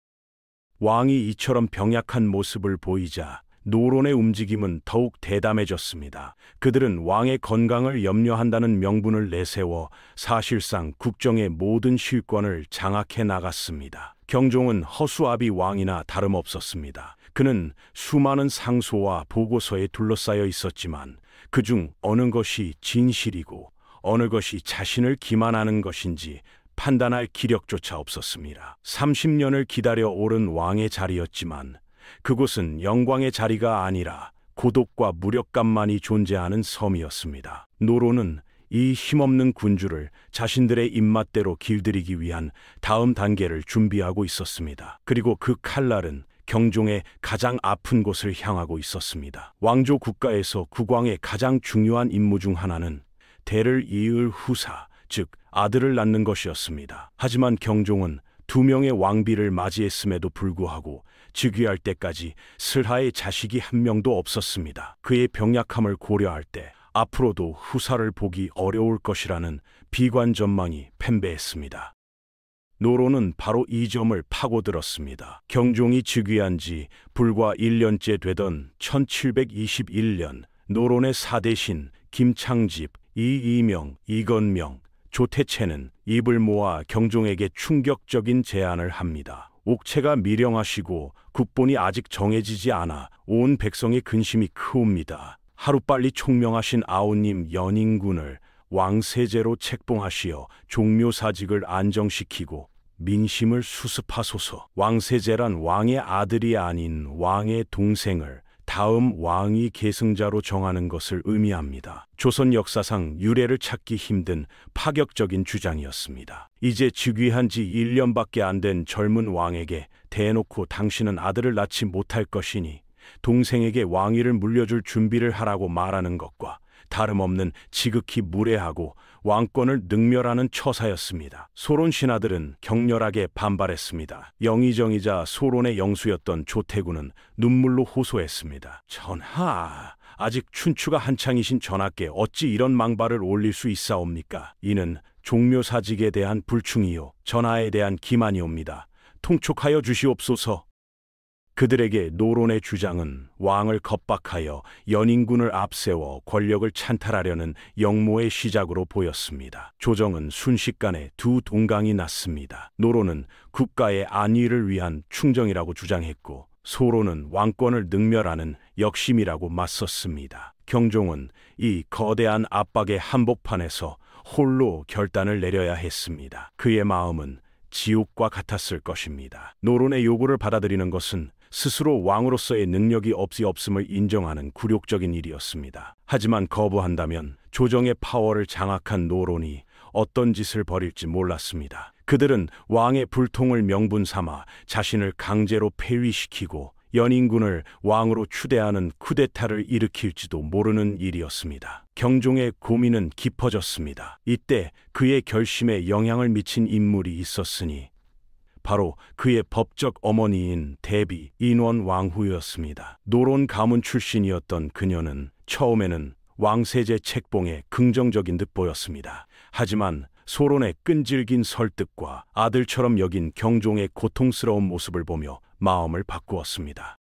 왕이 이처럼 병약한 모습을 보이자 노론의 움직임은 더욱 대담해졌습니다. 그들은 왕의 건강을 염려한다는 명분을 내세워 사실상 국정의 모든 실권을 장악해 나갔습니다. 경종은 허수아비 왕이나 다름없었습니다. 그는 수많은 상소와 보고서에 둘러싸여 있었지만 그중 어느 것이 진실이고 어느 것이 자신을 기만하는 것인지 판단할 기력조차 없었습니다. 30년을 기다려 오른 왕의 자리였지만 그곳은 영광의 자리가 아니라 고독과 무력감만이 존재하는 섬이었습니다. 노론은 이 힘없는 군주를 자신들의 입맛대로 길들이기 위한 다음 단계를 준비하고 있었습니다. 그리고 그 칼날은 경종의 가장 아픈 곳을 향하고 있었습니다. 왕조 국가에서 국왕의 가장 중요한 임무 중 하나는 대를 이을 후사, 즉 아들을 낳는 것이었습니다. 하지만 경종은 2명의 왕비를 맞이했음에도 불구하고 즉위할 때까지 슬하의 자식이 한 명도 없었습니다. 그의 병약함을 고려할 때 앞으로도 후사를 보기 어려울 것이라는 비관 전망이 팽배했습니다. 노론은 바로 이 점을 파고들었습니다. 경종이 즉위한 지 불과 1년째 되던 1721년 노론의 4대신 김창집, 이이명, 이건명, 조태채는 입을 모아 경종에게 충격적인 제안을 합니다. 옥체가 미령하시고 국본이 아직 정해지지 않아 온 백성의 근심이 크옵니다. 하루빨리 총명하신 아우님 연인군을 왕세제로 책봉하시어 종묘사직을 안정시키고 민심을 수습하소서. 왕세제란 왕의 아들이 아닌 왕의 동생을 다음 왕위 계승자로 정하는 것을 의미합니다. 조선 역사상 유례를 찾기 힘든 파격적인 주장이었습니다. 이제 즉위한 지 1년밖에 안 된 젊은 왕에게 대놓고 당신은 아들을 낳지 못할 것이니 동생에게 왕위를 물려줄 준비를 하라고 말하는 것과 다름없는 지극히 무례하고 왕권을 능멸하는 처사였습니다. 소론 신하들은 격렬하게 반발했습니다. 영의정이자 소론의 영수였던 조태구는 눈물로 호소했습니다. 전하, 아직 춘추가 한창이신 전하께 어찌 이런 망발을 올릴 수 있사옵니까? 이는 종묘사직에 대한 불충이요 전하에 대한 기만이옵니다. 통촉하여 주시옵소서. 그들에게 노론의 주장은 왕을 겁박하여 연인군을 앞세워 권력을 찬탈하려는 영모의 시작으로 보였습니다. 조정은 순식간에 두 동강이 났습니다. 노론은 국가의 안위를 위한 충정이라고 주장했고 소론은 왕권을 능멸하는 역심이라고 맞섰습니다. 경종은 이 거대한 압박의 한복판에서 홀로 결단을 내려야 했습니다. 그의 마음은 지옥과 같았을 것입니다. 노론의 요구를 받아들이는 것은 스스로 왕으로서의 능력이 없음을 인정하는 굴욕적인 일이었습니다. 하지만 거부한다면 조정의 파워를 장악한 노론이 어떤 짓을 벌일지 몰랐습니다. 그들은 왕의 불통을 명분 삼아 자신을 강제로 폐위시키고 연인군을 왕으로 추대하는 쿠데타를 일으킬지도 모르는 일이었습니다. 경종의 고민은 깊어졌습니다. 이때 그의 결심에 영향을 미친 인물이 있었으니 바로 그의 법적 어머니인 대비 인원 왕후였습니다. 노론 가문 출신이었던 그녀는 처음에는 왕세제 책봉에 긍정적인 듯 보였습니다. 하지만 소론의 끈질긴 설득과 아들처럼 여긴 경종의 고통스러운 모습을 보며 마음을 바꾸었습니다.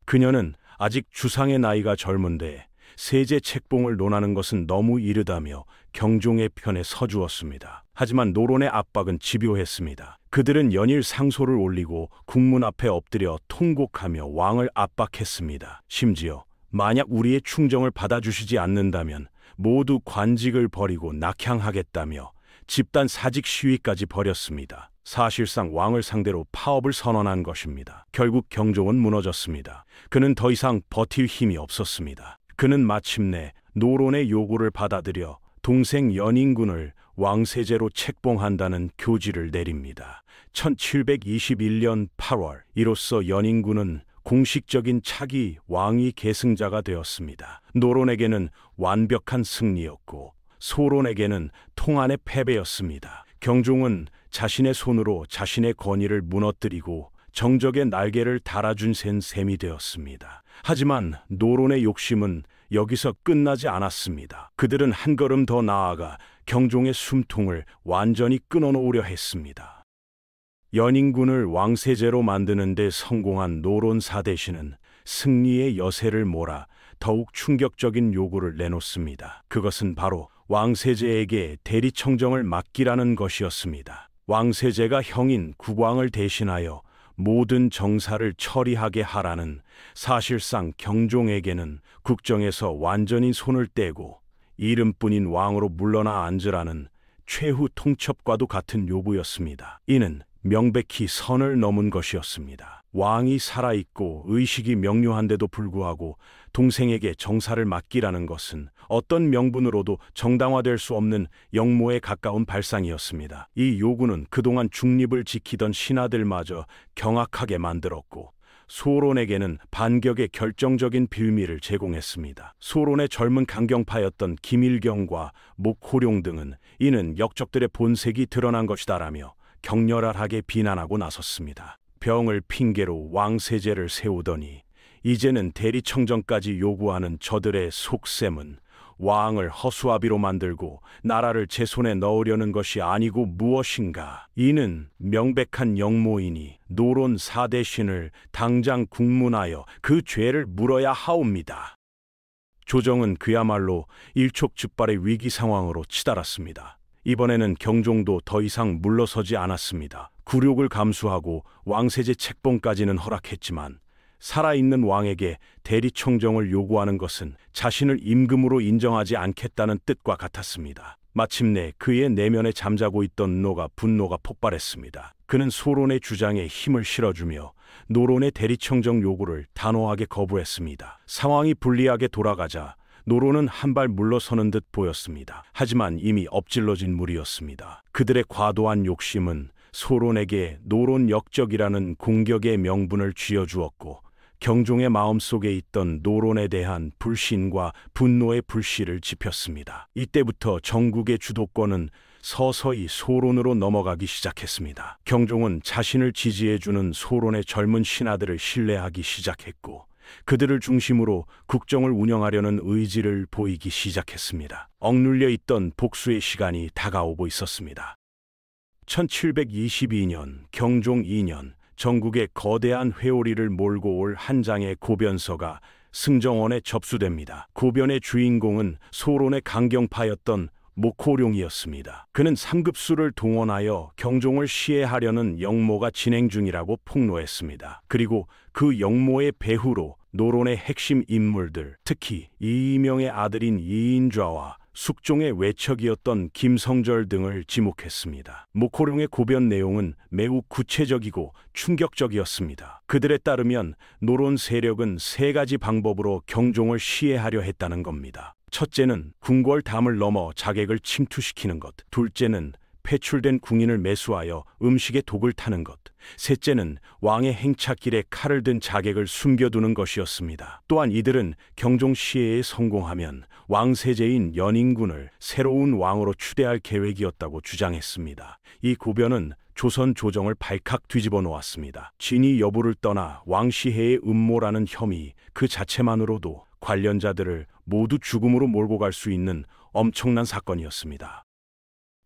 그녀는 아직 주상의 나이가 젊은데 세제 책봉을 논하는 것은 너무 이르다며 경종의 편에 서주었습니다. 하지만 노론의 압박은 집요했습니다. 그들은 연일 상소를 올리고 국문 앞에 엎드려 통곡하며 왕을 압박했습니다. 심지어 만약 우리의 충정을 받아주시지 않는다면 모두 관직을 버리고 낙향하겠다며 집단 사직 시위까지 벌였습니다. 사실상 왕을 상대로 파업을 선언한 것입니다. 결국 경종은 무너졌습니다. 그는 더 이상 버틸 힘이 없었습니다. 그는 마침내 노론의 요구를 받아들여 동생 연인군을 왕세제로 책봉한다는 교지를 내립니다. 1721년 8월, 이로써 연인군은 공식적인 차기 왕위 계승자가 되었습니다. 노론에게는 완벽한 승리였고 소론에게는 통한의 패배였습니다. 경종은 자신의 손으로 자신의 권위를 무너뜨리고 정적의 날개를 달아준 셈이 되었습니다. 하지만 노론의 욕심은 여기서 끝나지 않았습니다. 그들은 한 걸음 더 나아가 경종의 숨통을 완전히 끊어놓으려 했습니다. 연인군을 왕세제로 만드는 데 성공한 노론 사대신은 승리의 여세를 몰아 더욱 충격적인 요구를 내놓습니다. 그것은 바로 왕세제에게 대리청정을 맡기라는 것이었습니다. 왕세제가 형인 국왕을 대신하여 모든 정사를 처리하게 하라는, 사실상 경종에게는 국정에서 완전히 손을 떼고 이름뿐인 왕으로 물러나 앉으라는 최후 통첩과도 같은 요구였습니다. 이는 명백히 선을 넘은 것이었습니다. 왕이 살아있고 의식이 명료한데도 불구하고 동생에게 정사를 맡기라는 것은 어떤 명분으로도 정당화될 수 없는 역모에 가까운 발상이었습니다. 이 요구는 그동안 중립을 지키던 신하들마저 경악하게 만들었고 소론에게는 반격의 결정적인 빌미를 제공했습니다. 소론의 젊은 강경파였던 김일경과 목호룡 등은 이는 역적들의 본색이 드러난 것이다라며 격렬하게 비난하고 나섰습니다. 병을 핑계로 왕세제를 세우더니 이제는 대리청정까지 요구하는 저들의 속셈은 왕을 허수아비로 만들고 나라를 제 손에 넣으려는 것이 아니고 무엇인가. 이는 명백한 역모이니 노론 사대신을 당장 국문하여 그 죄를 물어야 하옵니다. 조정은 그야말로 일촉즉발의 위기 상황으로 치달았습니다. 이번에는 경종도 더 이상 물러서지 않았습니다. 굴욕을 감수하고 왕세제 책봉까지는 허락했지만 살아있는 왕에게 대리청정을 요구하는 것은 자신을 임금으로 인정하지 않겠다는 뜻과 같았습니다. 마침내 그의 내면에 잠자고 있던 분노가 폭발했습니다. 그는 소론의 주장에 힘을 실어주며 노론의 대리청정 요구를 단호하게 거부했습니다. 상황이 불리하게 돌아가자 노론은 한 발 물러서는 듯 보였습니다. 하지만 이미 엎질러진 물이었습니다. 그들의 과도한 욕심은 소론에게 노론 역적이라는 공격의 명분을 쥐어주었고 경종의 마음속에 있던 노론에 대한 불신과 분노의 불씨를 지폈습니다. 이때부터 전국의 주도권은 서서히 소론으로 넘어가기 시작했습니다. 경종은 자신을 지지해주는 소론의 젊은 신하들을 신뢰하기 시작했고 그들을 중심으로 국정을 운영하려는 의지를 보이기 시작했습니다. 억눌려 있던 복수의 시간이 다가오고 있었습니다. 1722년 경종 2년 전국의 거대한 회오리를 몰고 올 한 장의 고변서가 승정원에 접수됩니다. 고변의 주인공은 소론의 강경파였던 목호룡이었습니다. 그는 상급수를 동원하여 경종을 시해하려는 역모가 진행 중이라고 폭로했습니다. 그리고 그 역모의 배후로 노론의 핵심 인물들, 특히 이이명의 아들인 이인좌와 숙종의 외척이었던 김성절 등을 지목했습니다. 목호룡의 고변 내용은 매우 구체적이고 충격적이었습니다. 그들에 따르면 노론 세력은 세 가지 방법으로 경종을 시해하려 했다는 겁니다. 첫째는 궁궐담을 넘어 자객을 침투시키는 것. 둘째는 폐출된 궁인을 매수하여 음식에 독을 타는 것. 셋째는 왕의 행차길에 칼을 든 자객을 숨겨두는 것이었습니다. 또한 이들은 경종 시해에 성공하면 왕세제인 연인군을 새로운 왕으로 추대할 계획이었다고 주장했습니다. 이 고변은 조선 조정을 발칵 뒤집어 놓았습니다. 진위 여부를 떠나 왕시해의 음모라는 혐의 그 자체만으로도 관련자들을 모두 죽음으로 몰고 갈 수 있는 엄청난 사건이었습니다.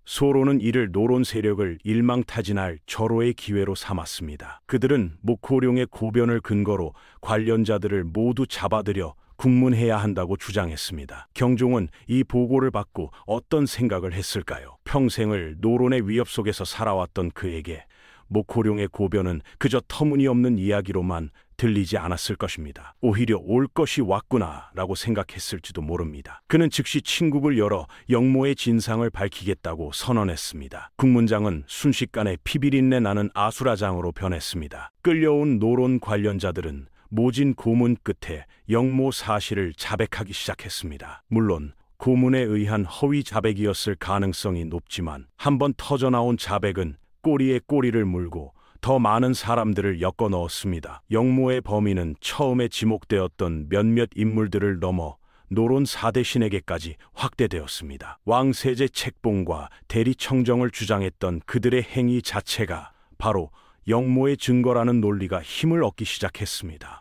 소론은 이를 노론 세력을 일망타진할 절호의 기회로 삼았습니다. 그들은 목호룡의 고변을 근거로 관련자들을 모두 잡아들여 국문해야 한다고 주장했습니다. 경종은 이 보고를 받고 어떤 생각을 했을까요? 평생을 노론의 위협 속에서 살아왔던 그에게 목호룡의 고변은 그저 터무니없는 이야기로만 들리지 않았을 것입니다. 오히려 올 것이 왔구나라고 생각했을지도 모릅니다. 그는 즉시 침국을 열어 영모의 진상을 밝히겠다고 선언했습니다. 국문장은 순식간에 피비린내 나는 아수라장으로 변했습니다. 끌려온 노론 관련자들은 모진 고문 끝에 영모 사실을 자백하기 시작했습니다. 물론 고문에 의한 허위 자백이었을 가능성이 높지만 한번 터져나온 자백은 꼬리에 꼬리를 물고 더 많은 사람들을 엮어 넣었습니다. 영모의 범인은 처음에 지목되었던 몇몇 인물들을 넘어 노론 4대 신에게까지 확대되었습니다. 왕세제 책봉과 대리청정을 주장했던 그들의 행위 자체가 바로 영모의 증거라는 논리가 힘을 얻기 시작했습니다.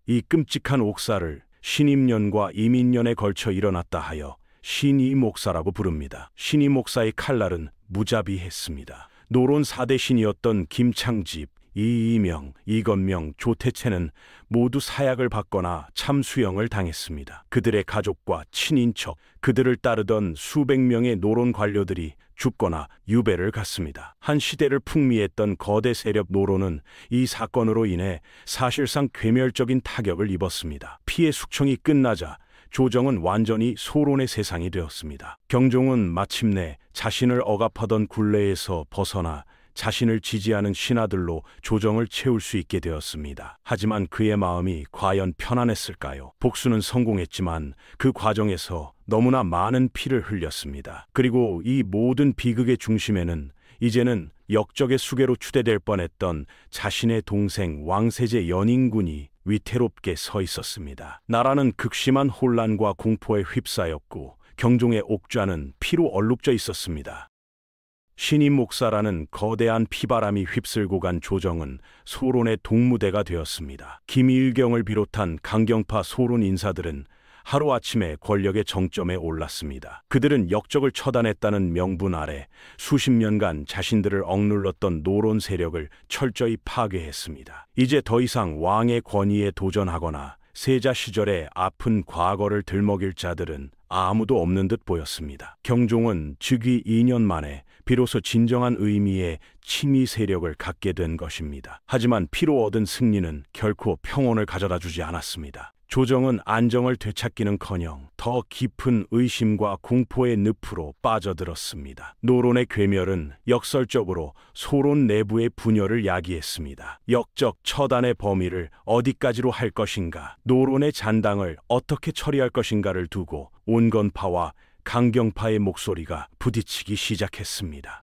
이 끔찍한 옥사를 신임년과 이민년에 걸쳐 일어났다 하여 신이목사라고 부릅니다. 신이목사의 칼날은 무자비했습니다. 노론 4대 신이었던 김창집, 이이명, 이건명, 조태채는 모두 사약을 받거나 참수형을 당했습니다. 그들의 가족과 친인척, 그들을 따르던 수백 명의 노론 관료들이 죽거나 유배를 갔습니다. 한 시대를 풍미했던 거대 세력 노론은 이 사건으로 인해 사실상 괴멸적인 타격을 입었습니다. 피해 숙청이 끝나자 조정은 완전히 소론의 세상이 되었습니다. 경종은 마침내 자신을 억압하던 굴레에서 벗어나 자신을 지지하는 신하들로 조정을 채울 수 있게 되었습니다. 하지만 그의 마음이 과연 편안했을까요? 복수는 성공했지만 그 과정에서 너무나 많은 피를 흘렸습니다. 그리고 이 모든 비극의 중심에는 이제는 역적의 수괴로 추대될 뻔했던 자신의 동생 왕세제 연인군이 위태롭게 서 있었습니다. 나라는 극심한 혼란과 공포에 휩싸였고 경종의 옥좌는 피로 얼룩져 있었습니다. 신임 목사라는 거대한 피바람이 휩쓸고 간 조정은 소론의 동무대가 되었습니다. 김일경을 비롯한 강경파 소론 인사들은 하루아침에 권력의 정점에 올랐습니다. 그들은 역적을 처단했다는 명분 아래 수십 년간 자신들을 억눌렀던 노론 세력을 철저히 파괴했습니다. 이제 더 이상 왕의 권위에 도전하거나 세자 시절의 아픈 과거를 들먹일 자들은 아무도 없는 듯 보였습니다. 경종은 즉위 2년 만에 비로소 진정한 의미의 칭의 세력을 갖게 된 것입니다. 하지만 피로 얻은 승리는 결코 평온을 가져다 주지 않았습니다. 조정은 안정을 되찾기는커녕 더 깊은 의심과 공포의 늪으로 빠져들었습니다. 노론의 괴멸은 역설적으로 소론 내부의 분열을 야기했습니다. 역적 처단의 범위를 어디까지로 할 것인가, 노론의 잔당을 어떻게 처리할 것인가를 두고 온건파와 강경파의 목소리가 부딪히기 시작했습니다.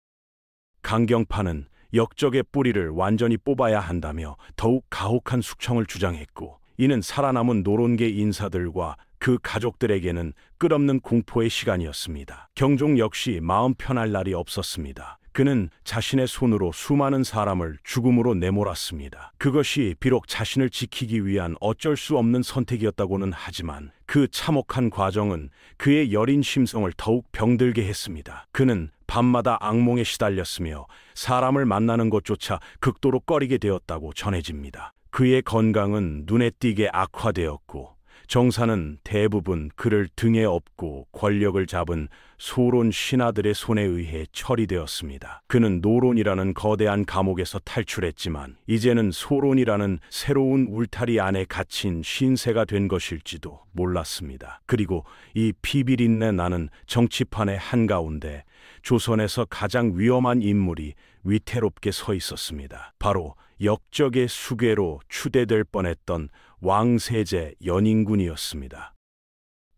강경파는 역적의 뿌리를 완전히 뽑아야 한다며 더욱 가혹한 숙청을 주장했고, 이는 살아남은 노론계 인사들과 그 가족들에게는 끝없는 공포의 시간이었습니다. 경종 역시 마음 편할 날이 없었습니다. 그는 자신의 손으로 수많은 사람을 죽음으로 내몰았습니다. 그것이 비록 자신을 지키기 위한 어쩔 수 없는 선택이었다고는 하지만 그 참혹한 과정은 그의 여린 심성을 더욱 병들게 했습니다. 그는 밤마다 악몽에 시달렸으며 사람을 만나는 것조차 극도로 꺼리게 되었다고 전해집니다. 그의 건강은 눈에 띄게 악화되었고 정사는 대부분 그를 등에 업고 권력을 잡은 소론 신하들의 손에 의해 처리되었습니다. 그는 노론이라는 거대한 감옥에서 탈출했지만 이제는 소론이라는 새로운 울타리 안에 갇힌 신세가 된 것일지도 몰랐습니다. 그리고 이 피비린내 나는 정치판의 한가운데 조선에서 가장 위험한 인물이 위태롭게 서 있었습니다. 바로 역적의 수괴로 추대될 뻔했던 왕세제 연인군이었습니다.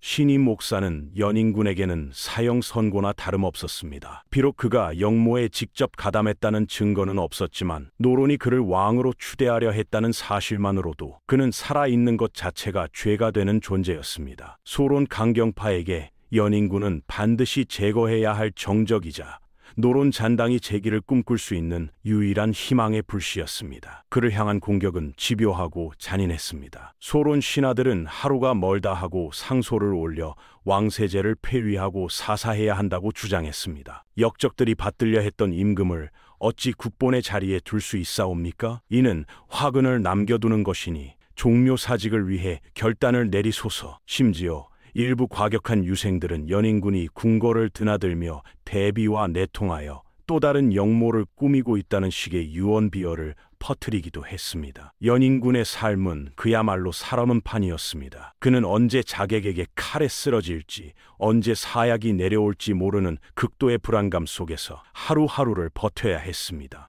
신임 목사는 연인군에게는 사형 선고나 다름없었습니다. 비록 그가 영모에 직접 가담했다는 증거는 없었지만 노론이 그를 왕으로 추대하려 했다는 사실만으로도 그는 살아있는 것 자체가 죄가 되는 존재였습니다. 소론 강경파에게 연인군은 반드시 제거해야 할 정적이자 노론 잔당이 재기를 꿈꿀 수 있는 유일한 희망의 불씨였습니다. 그를 향한 공격은 집요하고 잔인했습니다. 소론 신하들은 하루가 멀다 하고 상소를 올려 왕세제를 폐위하고 사사해야 한다고 주장했습니다. 역적들이 받들려 했던 임금을 어찌 국본의 자리에 둘 수 있사옵니까? 이는 화근을 남겨두는 것이니 종묘 사직을 위해 결단을 내리소서. 심지어 일부 과격한 유생들은 연인군이 궁궐을 드나들며 대비와 내통하여 또 다른 영모를 꾸미고 있다는 식의 유언비어를 퍼뜨리기도 했습니다. 연인군의 삶은 그야말로 살얼음판이었습니다. 그는 언제 자객에게 칼에 쓰러질지, 언제 사약이 내려올지 모르는 극도의 불안감 속에서 하루하루를 버텨야 했습니다.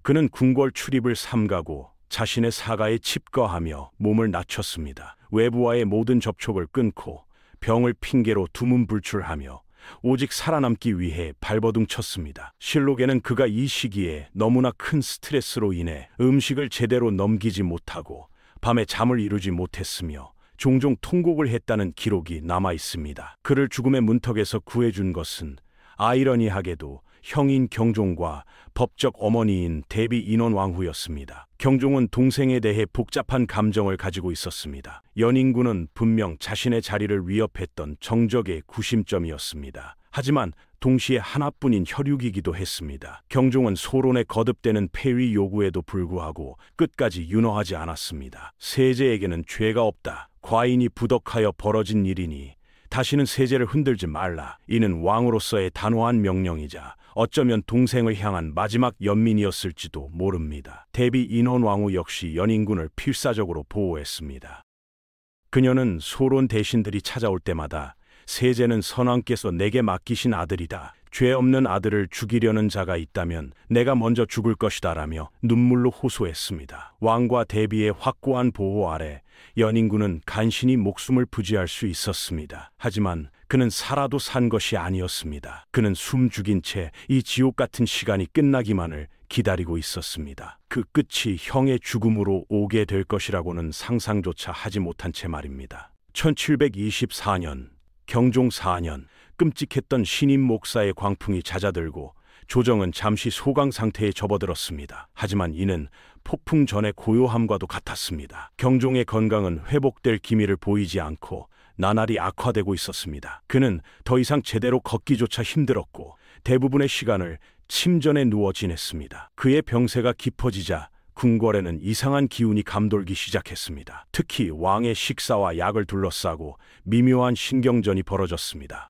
그는 궁궐 출입을 삼가고 자신의 사가에 칩거하며 몸을 낮췄습니다. 외부와의 모든 접촉을 끊고 병을 핑계로 두문불출하며 오직 살아남기 위해 발버둥쳤습니다. 실록에는 그가 이 시기에 너무나 큰 스트레스로 인해 음식을 제대로 넘기지 못하고 밤에 잠을 이루지 못했으며 종종 통곡을 했다는 기록이 남아 있습니다. 그를 죽음의 문턱에서 구해준 것은 아이러니하게도 형인 경종과 법적 어머니인 대비 인원왕후였습니다. 경종은 동생에 대해 복잡한 감정을 가지고 있었습니다. 연인군은 분명 자신의 자리를 위협했던 정적의 구심점이었습니다. 하지만 동시에 하나뿐인 혈육이기도 했습니다. 경종은 소론에 거듭되는 폐위 요구에도 불구하고 끝까지 윤허하지 않았습니다. 세제에게는 죄가 없다. 과인이 부덕하여 벌어진 일이니 다시는 세제를 흔들지 말라. 이는 왕으로서의 단호한 명령이자 어쩌면 동생을 향한 마지막 연민이었을지도 모릅니다. 대비 인원왕후 역시 연인군을 필사적으로 보호했습니다. 그녀는 소론 대신들이 찾아올 때마다 세제는 선왕께서 내게 맡기신 아들이다. 죄 없는 아들을 죽이려는 자가 있다면 내가 먼저 죽을 것이다 라며 눈물로 호소했습니다. 왕과 대비의 확고한 보호 아래 연인군은 간신히 목숨을 부지할 수 있었습니다. 하지만 그는 살아도 산 것이 아니었습니다. 그는 숨 죽인 채 이 지옥 같은 시간이 끝나기만을 기다리고 있었습니다. 그 끝이 형의 죽음으로 오게 될 것이라고는 상상조차 하지 못한 채 말입니다. 1724년 경종 4년 끔찍했던 신임 목사의 광풍이 잦아들고 조정은 잠시 소강 상태에 접어들었습니다. 하지만 이는 폭풍 전의 고요함과도 같았습니다. 경종의 건강은 회복될 기미를 보이지 않고 나날이 악화되고 있었습니다. 그는 더 이상 제대로 걷기조차 힘들었고 대부분의 시간을 침전에 누워 지냈습니다. 그의 병세가 깊어지자 궁궐에는 이상한 기운이 감돌기 시작했습니다. 특히 왕의 식사와 약을 둘러싸고 미묘한 신경전이 벌어졌습니다.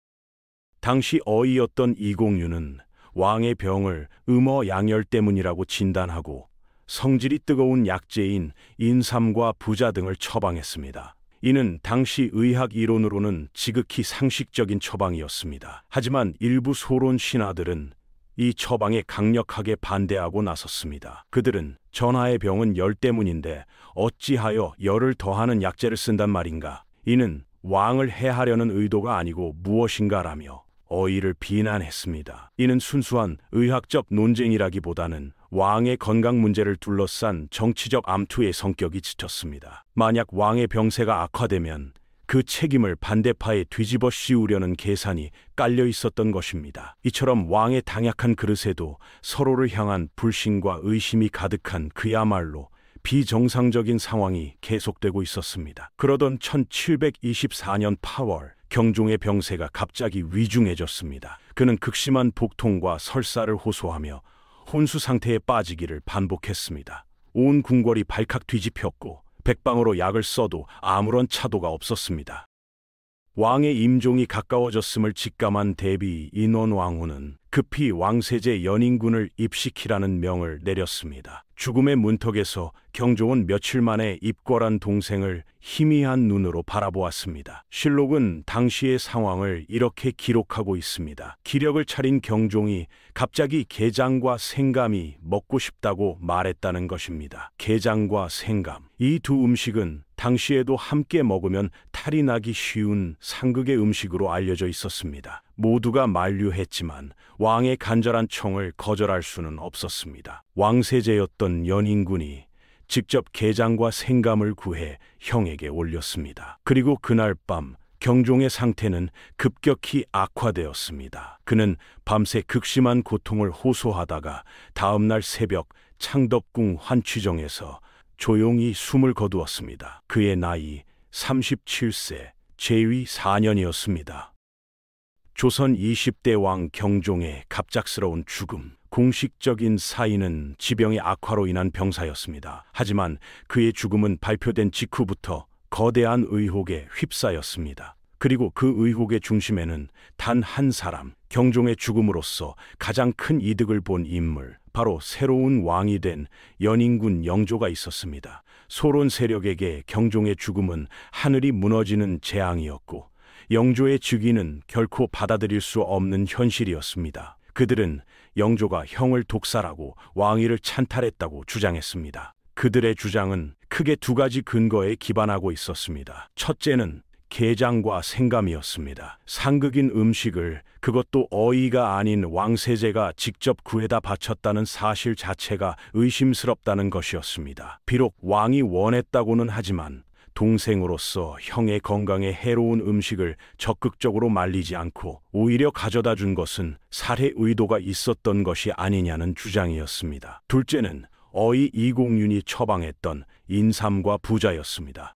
당시 어이였던 이공유는 왕의 병을 음어양열 때문이라고 진단하고 성질이 뜨거운 약재인 인삼과 부자 등을 처방했습니다. 이는 당시 의학 이론으로는 지극히 상식적인 처방이었습니다. 하지만 일부 소론 신하들은 이 처방에 강력하게 반대하고 나섰습니다. 그들은 전하의 병은 열 때문인데 어찌하여 열을 더하는 약재를 쓴단 말인가? 이는 왕을 해하려는 의도가 아니고 무엇인가라며 어이를 비난했습니다. 이는 순수한 의학적 논쟁이라기보다는 왕의 건강 문제를 둘러싼 정치적 암투의 성격이 짙었습니다. 만약 왕의 병세가 악화되면 그 책임을 반대파에 뒤집어 씌우려는 계산이 깔려 있었던 것입니다. 이처럼 왕의 당약한 그릇에도 서로를 향한 불신과 의심이 가득한 그야말로 비정상적인 상황이 계속되고 있었습니다. 그러던 1724년 8월 경종의 병세가 갑자기 위중해졌습니다. 그는 극심한 복통과 설사를 호소하며 혼수 상태에 빠지기를 반복했습니다. 온 궁궐이 발칵 뒤집혔고 백방으로 약을 써도 아무런 차도가 없었습니다. 왕의 임종이 가까워졌음을 직감한 대비 인원왕후는 급히 왕세제 연인군을 입시키라는 명을 내렸습니다. 죽음의 문턱에서 경종은 며칠 만에 입궐한 동생을 희미한 눈으로 바라보았습니다. 실록은 당시의 상황을 이렇게 기록하고 있습니다. 기력을 차린 경종이 갑자기 게장과 생감이 먹고 싶다고 말했다는 것입니다. 게장과 생감, 이 두 음식은 당시에도 함께 먹으면 탈이 나기 쉬운 상극의 음식으로 알려져 있었습니다. 모두가 만류했지만 왕의 간절한 청을 거절할 수는 없었습니다. 왕세제였던 연인군이 직접 게장과 생감을 구해 형에게 올렸습니다. 그리고 그날 밤 경종의 상태는 급격히 악화되었습니다. 그는 밤새 극심한 고통을 호소하다가 다음날 새벽 창덕궁 환취정에서 조용히 숨을 거두었습니다. 그의 나이 37세, 재위 4년이었습니다. 조선 20대 왕 경종의 갑작스러운 죽음, 공식적인 사인은 지병의 악화로 인한 병사였습니다. 하지만 그의 죽음은 발표된 직후부터 거대한 의혹에 휩싸였습니다. 그리고 그 의혹의 중심에는 단 한 사람, 경종의 죽음으로써 가장 큰 이득을 본 인물, 바로 새로운 왕이 된 연인군 영조가 있었습니다. 소론 세력에게 경종의 죽음은 하늘이 무너지는 재앙이었고, 영조의 즉위는 결코 받아들일 수 없는 현실이었습니다. 그들은 영조가 형을 독살하고 왕위를 찬탈했다고 주장했습니다. 그들의 주장은 크게 두 가지 근거에 기반하고 있었습니다. 첫째는 게장과 생감이었습니다. 상극인 음식을, 그것도 어이가 아닌 왕세제가 직접 구해다 바쳤다는 사실 자체가 의심스럽다는 것이었습니다. 비록 왕이 원했다고는 하지만 동생으로서 형의 건강에 해로운 음식을 적극적으로 말리지 않고 오히려 가져다 준 것은 살해 의도가 있었던 것이 아니냐는 주장이었습니다. 둘째는 어이 이공윤이 처방했던 인삼과 부자였습니다.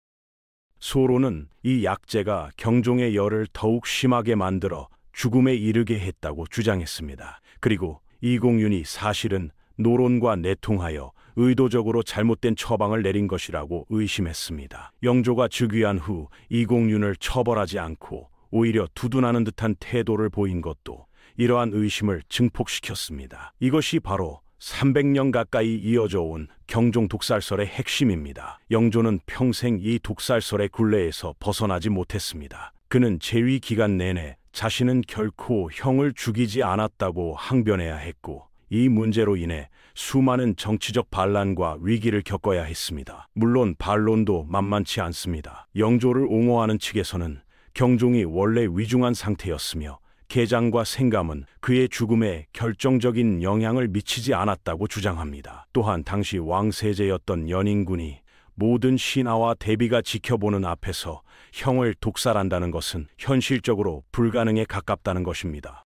소론은 이 약재가 경종의 열을 더욱 심하게 만들어 죽음에 이르게 했다고 주장했습니다. 그리고 이공윤이 사실은 노론과 내통하여 의도적으로 잘못된 처방을 내린 것이라고 의심했습니다. 영조가 즉위한 후 이공윤을 처벌하지 않고 오히려 두둔하는 듯한 태도를 보인 것도 이러한 의심을 증폭시켰습니다. 이것이 바로 300년 가까이 이어져 온 경종 독살설의 핵심입니다. 영조는 평생 이 독살설의 굴레에서 벗어나지 못했습니다. 그는 재위 기간 내내 자신은 결코 형을 죽이지 않았다고 항변해야 했고, 이 문제로 인해 수많은 정치적 반란과 위기를 겪어야 했습니다. 물론 반론도 만만치 않습니다. 영조를 옹호하는 측에서는 경종이 원래 위중한 상태였으며 게장과 생감은 그의 죽음에 결정적인 영향을 미치지 않았다고 주장합니다. 또한 당시 왕세제였던 연인군이 모든 신하와 대비가 지켜보는 앞에서 형을 독살한다는 것은 현실적으로 불가능에 가깝다는 것입니다.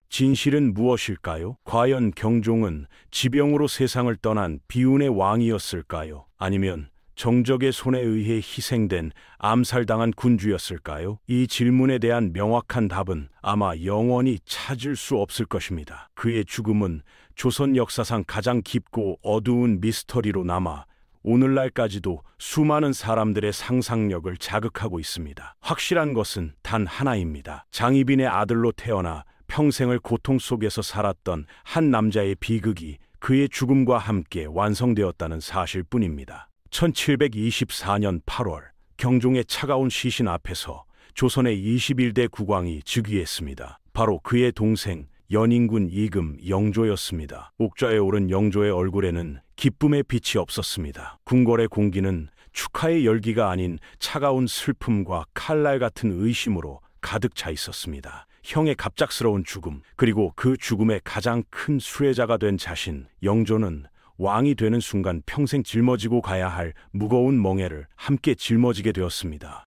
진실은 무엇일까요? 과연 경종은 지병으로 세상을 떠난 비운의 왕이었을까요? 아니면 정적의 손에 의해 희생된 암살당한 군주였을까요? 이 질문에 대한 명확한 답은 아마 영원히 찾을 수 없을 것입니다. 그의 죽음은 조선 역사상 가장 깊고 어두운 미스터리로 남아 오늘날까지도 수많은 사람들의 상상력을 자극하고 있습니다. 확실한 것은 단 하나입니다. 장희빈의 아들로 태어나 평생을 고통 속에서 살았던 한 남자의 비극이 그의 죽음과 함께 완성되었다는 사실뿐입니다. 1724년 8월 경종의 차가운 시신 앞에서 조선의 21대 국왕이 즉위했습니다. 바로 그의 동생 연인군 이금 영조였습니다. 옥좌에 오른 영조의 얼굴에는 기쁨의 빛이 없었습니다. 궁궐의 공기는 축하의 열기가 아닌 차가운 슬픔과 칼날 같은 의심으로 가득 차 있었습니다. 형의 갑작스러운 죽음, 그리고 그 죽음의 가장 큰 수혜자가 된 자신, 영조는 왕이 되는 순간 평생 짊어지고 가야 할 무거운 멍에를 함께 짊어지게 되었습니다.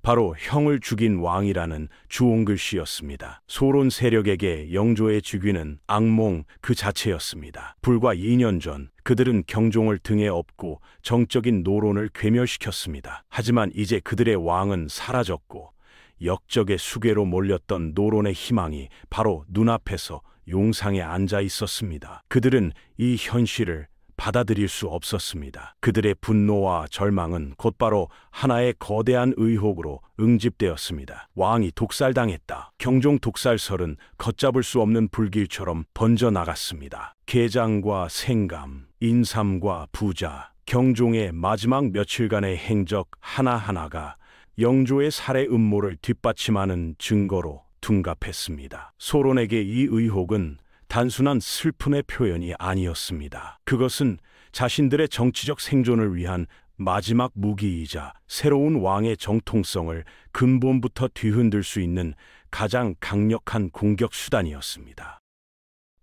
바로 형을 죽인 왕이라는 주홍글씨였습니다. 소론 세력에게 영조의 즉위는 악몽 그 자체였습니다. 불과 2년 전 그들은 경종을 등에 업고 정적인 노론을 괴멸시켰습니다. 하지만 이제 그들의 왕은 사라졌고 역적의 수괴로 몰렸던 노론의 희망이 바로 눈앞에서 용상에 앉아 있었습니다. 그들은 이 현실을 받아들일 수 없었습니다. 그들의 분노와 절망은 곧바로 하나의 거대한 의혹으로 응집되었습니다. 왕이 독살당했다. 경종 독살설은 걷잡을 수 없는 불길처럼 번져나갔습니다. 게장과 생감, 인삼과 부자, 경종의 마지막 며칠간의 행적 하나하나가 영조의 살해 음모를 뒷받침하는 증거로 둔갑했습니다. 소론에게 이 의혹은 단순한 슬픔의 표현이 아니었습니다. 그것은 자신들의 정치적 생존을 위한 마지막 무기이자 새로운 왕의 정통성을 근본부터 뒤흔들 수 있는 가장 강력한 공격 수단이었습니다.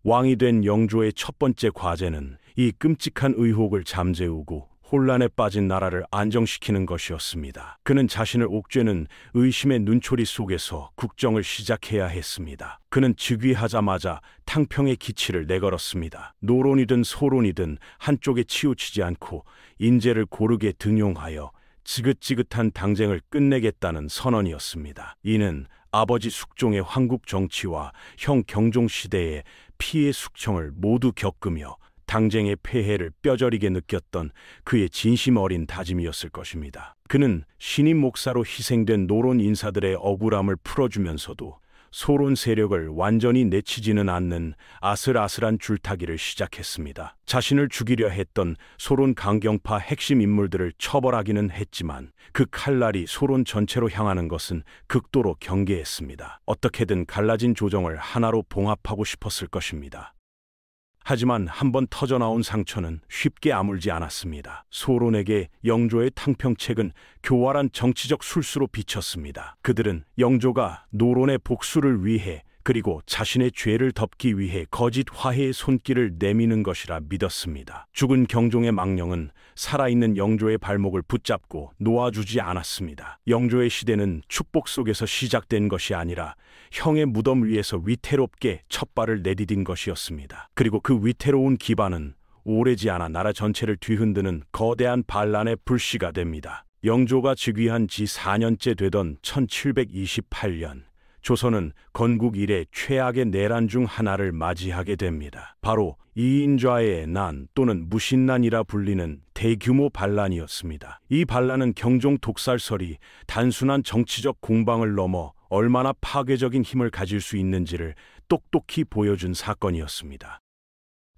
왕이 된 영조의 첫 번째 과제는 이 끔찍한 의혹을 잠재우고 혼란에 빠진 나라를 안정시키는 것이었습니다. 그는 자신을 옥죄는 의심의 눈초리 속에서 국정을 시작해야 했습니다. 그는 즉위하자마자 탕평의 기치를 내걸었습니다. 노론이든 소론이든 한쪽에 치우치지 않고 인재를 고르게 등용하여 지긋지긋한 당쟁을 끝내겠다는 선언이었습니다. 이는 아버지 숙종의 황국 정치와 형 경종 시대의 피해 숙청을 모두 겪으며 당쟁의 폐해를 뼈저리게 느꼈던 그의 진심 어린 다짐이었을 것입니다. 그는 신임 목사로 희생된 노론 인사들의 억울함을 풀어주면서도 소론 세력을 완전히 내치지는 않는 아슬아슬한 줄타기를 시작했습니다. 자신을 죽이려 했던 소론 강경파 핵심 인물들을 처벌하기는 했지만 그 칼날이 소론 전체로 향하는 것은 극도로 경계했습니다. 어떻게든 갈라진 조정을 하나로 봉합하고 싶었을 것입니다. 하지만 한번 터져나온 상처는 쉽게 아물지 않았습니다. 소론에게 영조의 탕평책은 교활한 정치적 술수로 비쳤습니다. 그들은 영조가 노론의 복수를 위해 그리고 자신의 죄를 덮기 위해 거짓 화해의 손길을 내미는 것이라 믿었습니다. 죽은 경종의 망령은 살아있는 영조의 발목을 붙잡고 놓아주지 않았습니다. 영조의 시대는 축복 속에서 시작된 것이 아니라 형의 무덤 위에서 위태롭게 첫발을 내디딘 것이었습니다. 그리고 그 위태로운 기반은 오래지 않아 나라 전체를 뒤흔드는 거대한 반란의 불씨가 됩니다. 영조가 즉위한 지 4년째 되던 1728년 조선은 건국 이래 최악의 내란 중 하나를 맞이하게 됩니다. 바로 이인좌의 난 또는 무신난이라 불리는 대규모 반란이었습니다. 이 반란은 경종 독살설이 단순한 정치적 공방을 넘어 얼마나 파괴적인 힘을 가질 수 있는지를 똑똑히 보여준 사건이었습니다.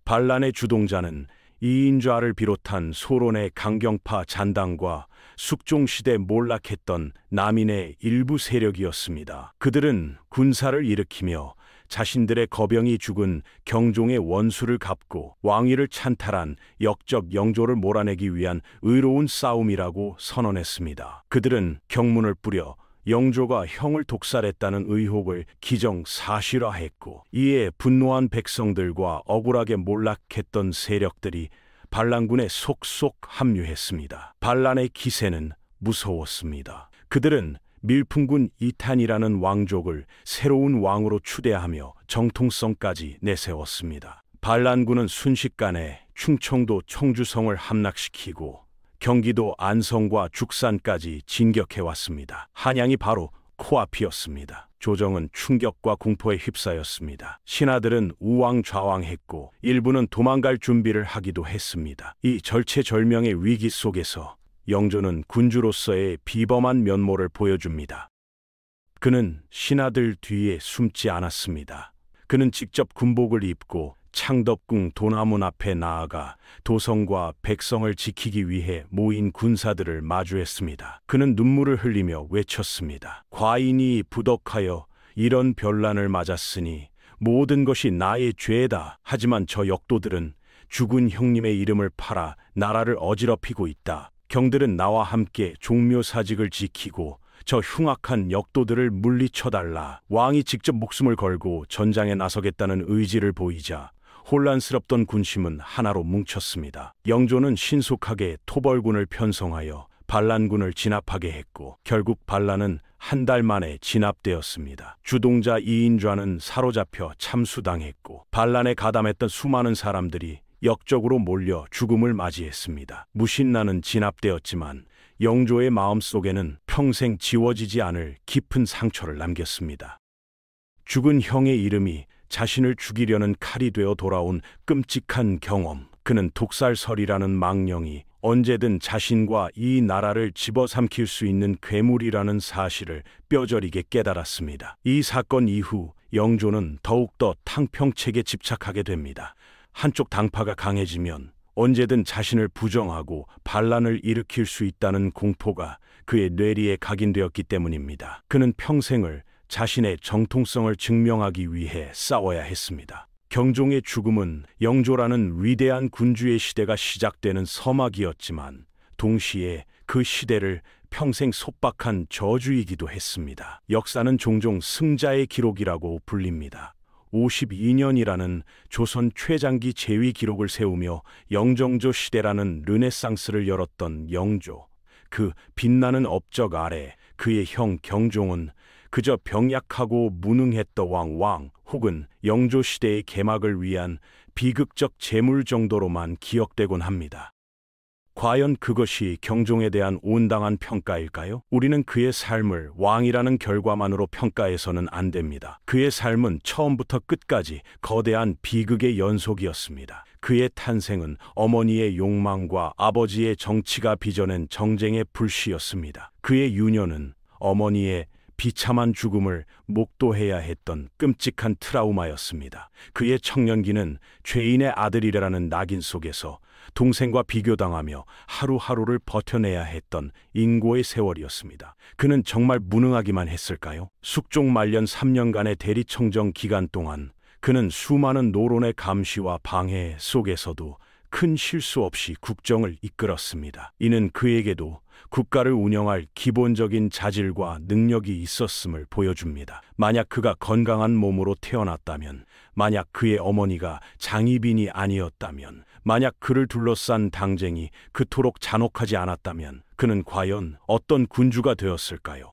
반란의 주동자는 이인좌를 비롯한 소론의 강경파 잔당과 숙종시대 몰락했던 남인의 일부 세력이었습니다. 그들은 군사를 일으키며 자신들의 거병이 죽은 경종의 원수를 갚고 왕위를 찬탈한 역적 영조를 몰아내기 위한 의로운 싸움이라고 선언했습니다. 그들은 경문을 뿌려 영조가 형을 독살했다는 의혹을 기정사실화했고 이에 분노한 백성들과 억울하게 몰락했던 세력들이 반란군에 속속 합류했습니다. 반란의 기세는 무서웠습니다. 그들은 밀풍군 이탄이라는 왕족을 새로운 왕으로 추대하며 정통성까지 내세웠습니다. 반란군은 순식간에 충청도 청주성을 함락시키고 경기도 안성과 죽산까지 진격해왔습니다. 한양이 바로 코앞이었습니다. 조정은 충격과 공포에 휩싸였습니다. 신하들은 우왕좌왕했고 일부는 도망갈 준비를 하기도 했습니다. 이 절체절명의 위기 속에서 영조는 군주로서의 비범한 면모를 보여줍니다. 그는 신하들 뒤에 숨지 않았습니다. 그는 직접 군복을 입고 창덕궁 도나문 앞에 나아가 도성과 백성을 지키기 위해 모인 군사들을 마주했습니다. 그는 눈물을 흘리며 외쳤습니다. 과인이 부덕하여 이런 변란을 맞았으니 모든 것이 나의 죄다. 하지만 저 역도들은 죽은 형님의 이름을 팔아 나라를 어지럽히고 있다. 경들은 나와 함께 종묘사직을 지키고 저 흉악한 역도들을 물리쳐달라. 왕이 직접 목숨을 걸고 전장에 나서겠다는 의지를 보이자 혼란스럽던 군심은 하나로 뭉쳤습니다. 영조는 신속하게 토벌군을 편성하여 반란군을 진압하게 했고 결국 반란은 한 달 만에 진압되었습니다. 주동자 이인좌는 사로잡혀 참수당했고 반란에 가담했던 수많은 사람들이 역적으로 몰려 죽음을 맞이했습니다. 무신난은 진압되었지만 영조의 마음속에는 평생 지워지지 않을 깊은 상처를 남겼습니다. 죽은 형의 이름이 자신을 죽이려는 칼이 되어 돌아온 끔찍한 경험. 그는 독살설이라는 망령이 언제든 자신과 이 나라를 집어삼킬 수 있는 괴물이라는 사실을 뼈저리게 깨달았습니다. 이 사건 이후 영조는 더욱더 탕평책에 집착하게 됩니다. 한쪽 당파가 강해지면 언제든 자신을 부정하고 반란을 일으킬 수 있다는 공포가 그의 뇌리에 각인되었기 때문입니다. 그는 평생을 자신의 정통성을 증명하기 위해 싸워야 했습니다. 경종의 죽음은 영조라는 위대한 군주의 시대가 시작되는 서막이었지만 동시에 그 시대를 평생 속박한 저주이기도 했습니다. 역사는 종종 승자의 기록이라고 불립니다. 52년이라는 조선 최장기 재위 기록을 세우며 영정조 시대라는 르네상스를 열었던 영조. 그 빛나는 업적 아래 그의 형 경종은 그저 병약하고 무능했던 왕 혹은 영조 시대의 개막을 위한 비극적 재물 정도로만 기억되곤 합니다. 과연 그것이 경종에 대한 온당한 평가일까요? 우리는 그의 삶을 왕이라는 결과만으로 평가해서는 안 됩니다. 그의 삶은 처음부터 끝까지 거대한 비극의 연속이었습니다. 그의 탄생은 어머니의 욕망과 아버지의 정치가 빚어낸 정쟁의 불씨였습니다. 그의 유년은 어머니의 비참한 죽음을 목도해야 했던 끔찍한 트라우마였습니다. 그의 청년기는 죄인의 아들이라는 낙인 속에서 동생과 비교당하며 하루하루를 버텨내야 했던 인고의 세월이었습니다. 그는 정말 무능하기만 했을까요? 숙종 말년 3년간의 대리청정 기간 동안 그는 수많은 노론의 감시와 방해 속에서도 큰 실수 없이 국정을 이끌었습니다. 이는 그에게도 국가를 운영할 기본적인 자질과 능력이 있었음을 보여줍니다. 만약 그가 건강한 몸으로 태어났다면, 만약 그의 어머니가 장희빈이 아니었다면, 만약 그를 둘러싼 당쟁이 그토록 잔혹하지 않았다면 그는 과연 어떤 군주가 되었을까요?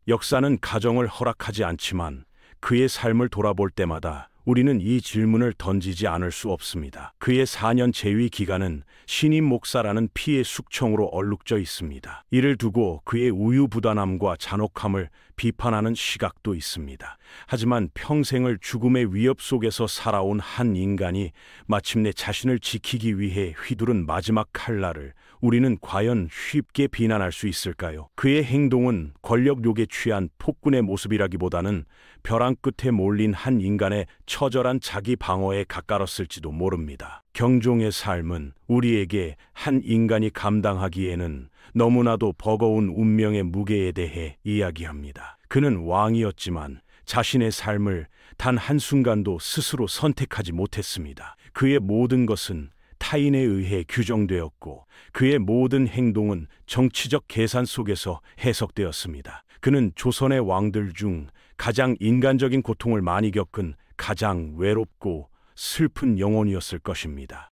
역사는 가정을 허락하지 않지만 그의 삶을 돌아볼 때마다 우리는 이 질문을 던지지 않을 수 없습니다. 그의 4년 재위 기간은 신임 목사라는 피의 숙청으로 얼룩져 있습니다. 이를 두고 그의 우유부단함과 잔혹함을 비판하는 시각도 있습니다. 하지만 평생을 죽음의 위협 속에서 살아온 한 인간이 마침내 자신을 지키기 위해 휘두른 마지막 칼날을 우리는 과연 쉽게 비난할 수 있을까요? 그의 행동은 권력욕에 취한 폭군의 모습이라기보다는 벼랑 끝에 몰린 한 인간의 처절한 자기 방어에 가까웠을지도 모릅니다. 경종의 삶은 우리에게 한 인간이 감당하기에는 너무나도 버거운 운명의 무게에 대해 이야기합니다. 그는 왕이었지만 자신의 삶을 단 한순간도 스스로 선택하지 못했습니다. 그의 모든 것은 타인에 의해 규정되었고 그의 모든 행동은 정치적 계산 속에서 해석되었습니다. 그는 조선의 왕들 중 가장 인간적인 고통을 많이 겪은 가장 외롭고 슬픈 영혼이었을 것입니다.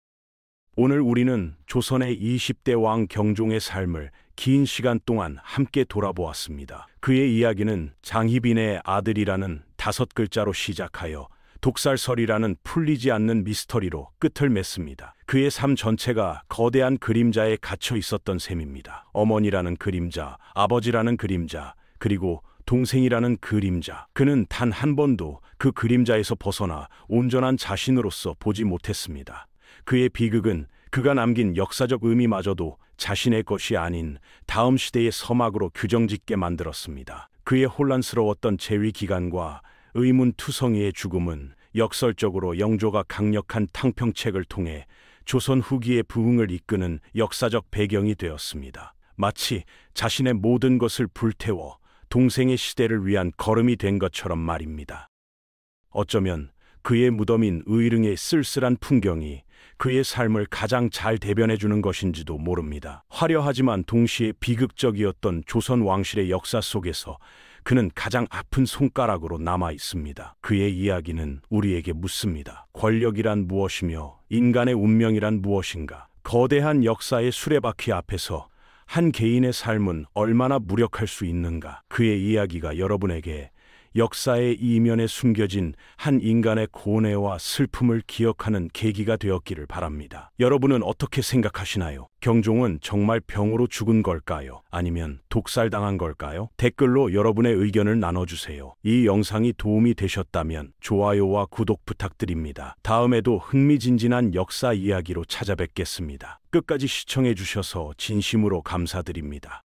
오늘 우리는 조선의 20대 왕 경종의 삶을 긴 시간 동안 함께 돌아보았습니다. 그의 이야기는 장희빈의 아들이라는 5글자로 시작하여 독살설이라는 풀리지 않는 미스터리로 끝을 맺습니다. 그의 삶 전체가 거대한 그림자에 갇혀 있었던 셈입니다. 어머니라는 그림자, 아버지라는 그림자, 그리고 동생이라는 그림자. 그는 단 한 번도 그 그림자에서 벗어나 온전한 자신으로서 보지 못했습니다. 그의 비극은 그가 남긴 역사적 의미마저도 자신의 것이 아닌 다음 시대의 서막으로 규정짓게 만들었습니다. 그의 혼란스러웠던 재위 기간과 의문투성이의 죽음은 역설적으로 영조가 강력한 탕평책을 통해 조선 후기의 부흥을 이끄는 역사적 배경이 되었습니다. 마치 자신의 모든 것을 불태워 동생의 시대를 위한 걸음이 된 것처럼 말입니다. 어쩌면 그의 무덤인 의릉의 쓸쓸한 풍경이 그의 삶을 가장 잘 대변해주는 것인지도 모릅니다. 화려하지만 동시에 비극적이었던 조선 왕실의 역사 속에서 그는 가장 아픈 손가락으로 남아 있습니다. 그의 이야기는 우리에게 묻습니다. 권력이란 무엇이며 인간의 운명이란 무엇인가? 거대한 역사의 수레바퀴 앞에서 한 개인의 삶은 얼마나 무력할 수 있는가? 그의 이야기가 여러분에게 역사의 이면에 숨겨진 한 인간의 고뇌와 슬픔을 기억하는 계기가 되었기를 바랍니다. 여러분은 어떻게 생각하시나요? 경종은 정말 병으로 죽은 걸까요? 아니면 독살당한 걸까요? 댓글로 여러분의 의견을 나눠주세요. 이 영상이 도움이 되셨다면 좋아요와 구독 부탁드립니다. 다음에도 흥미진진한 역사 이야기로 찾아뵙겠습니다. 끝까지 시청해 주셔서 진심으로 감사드립니다.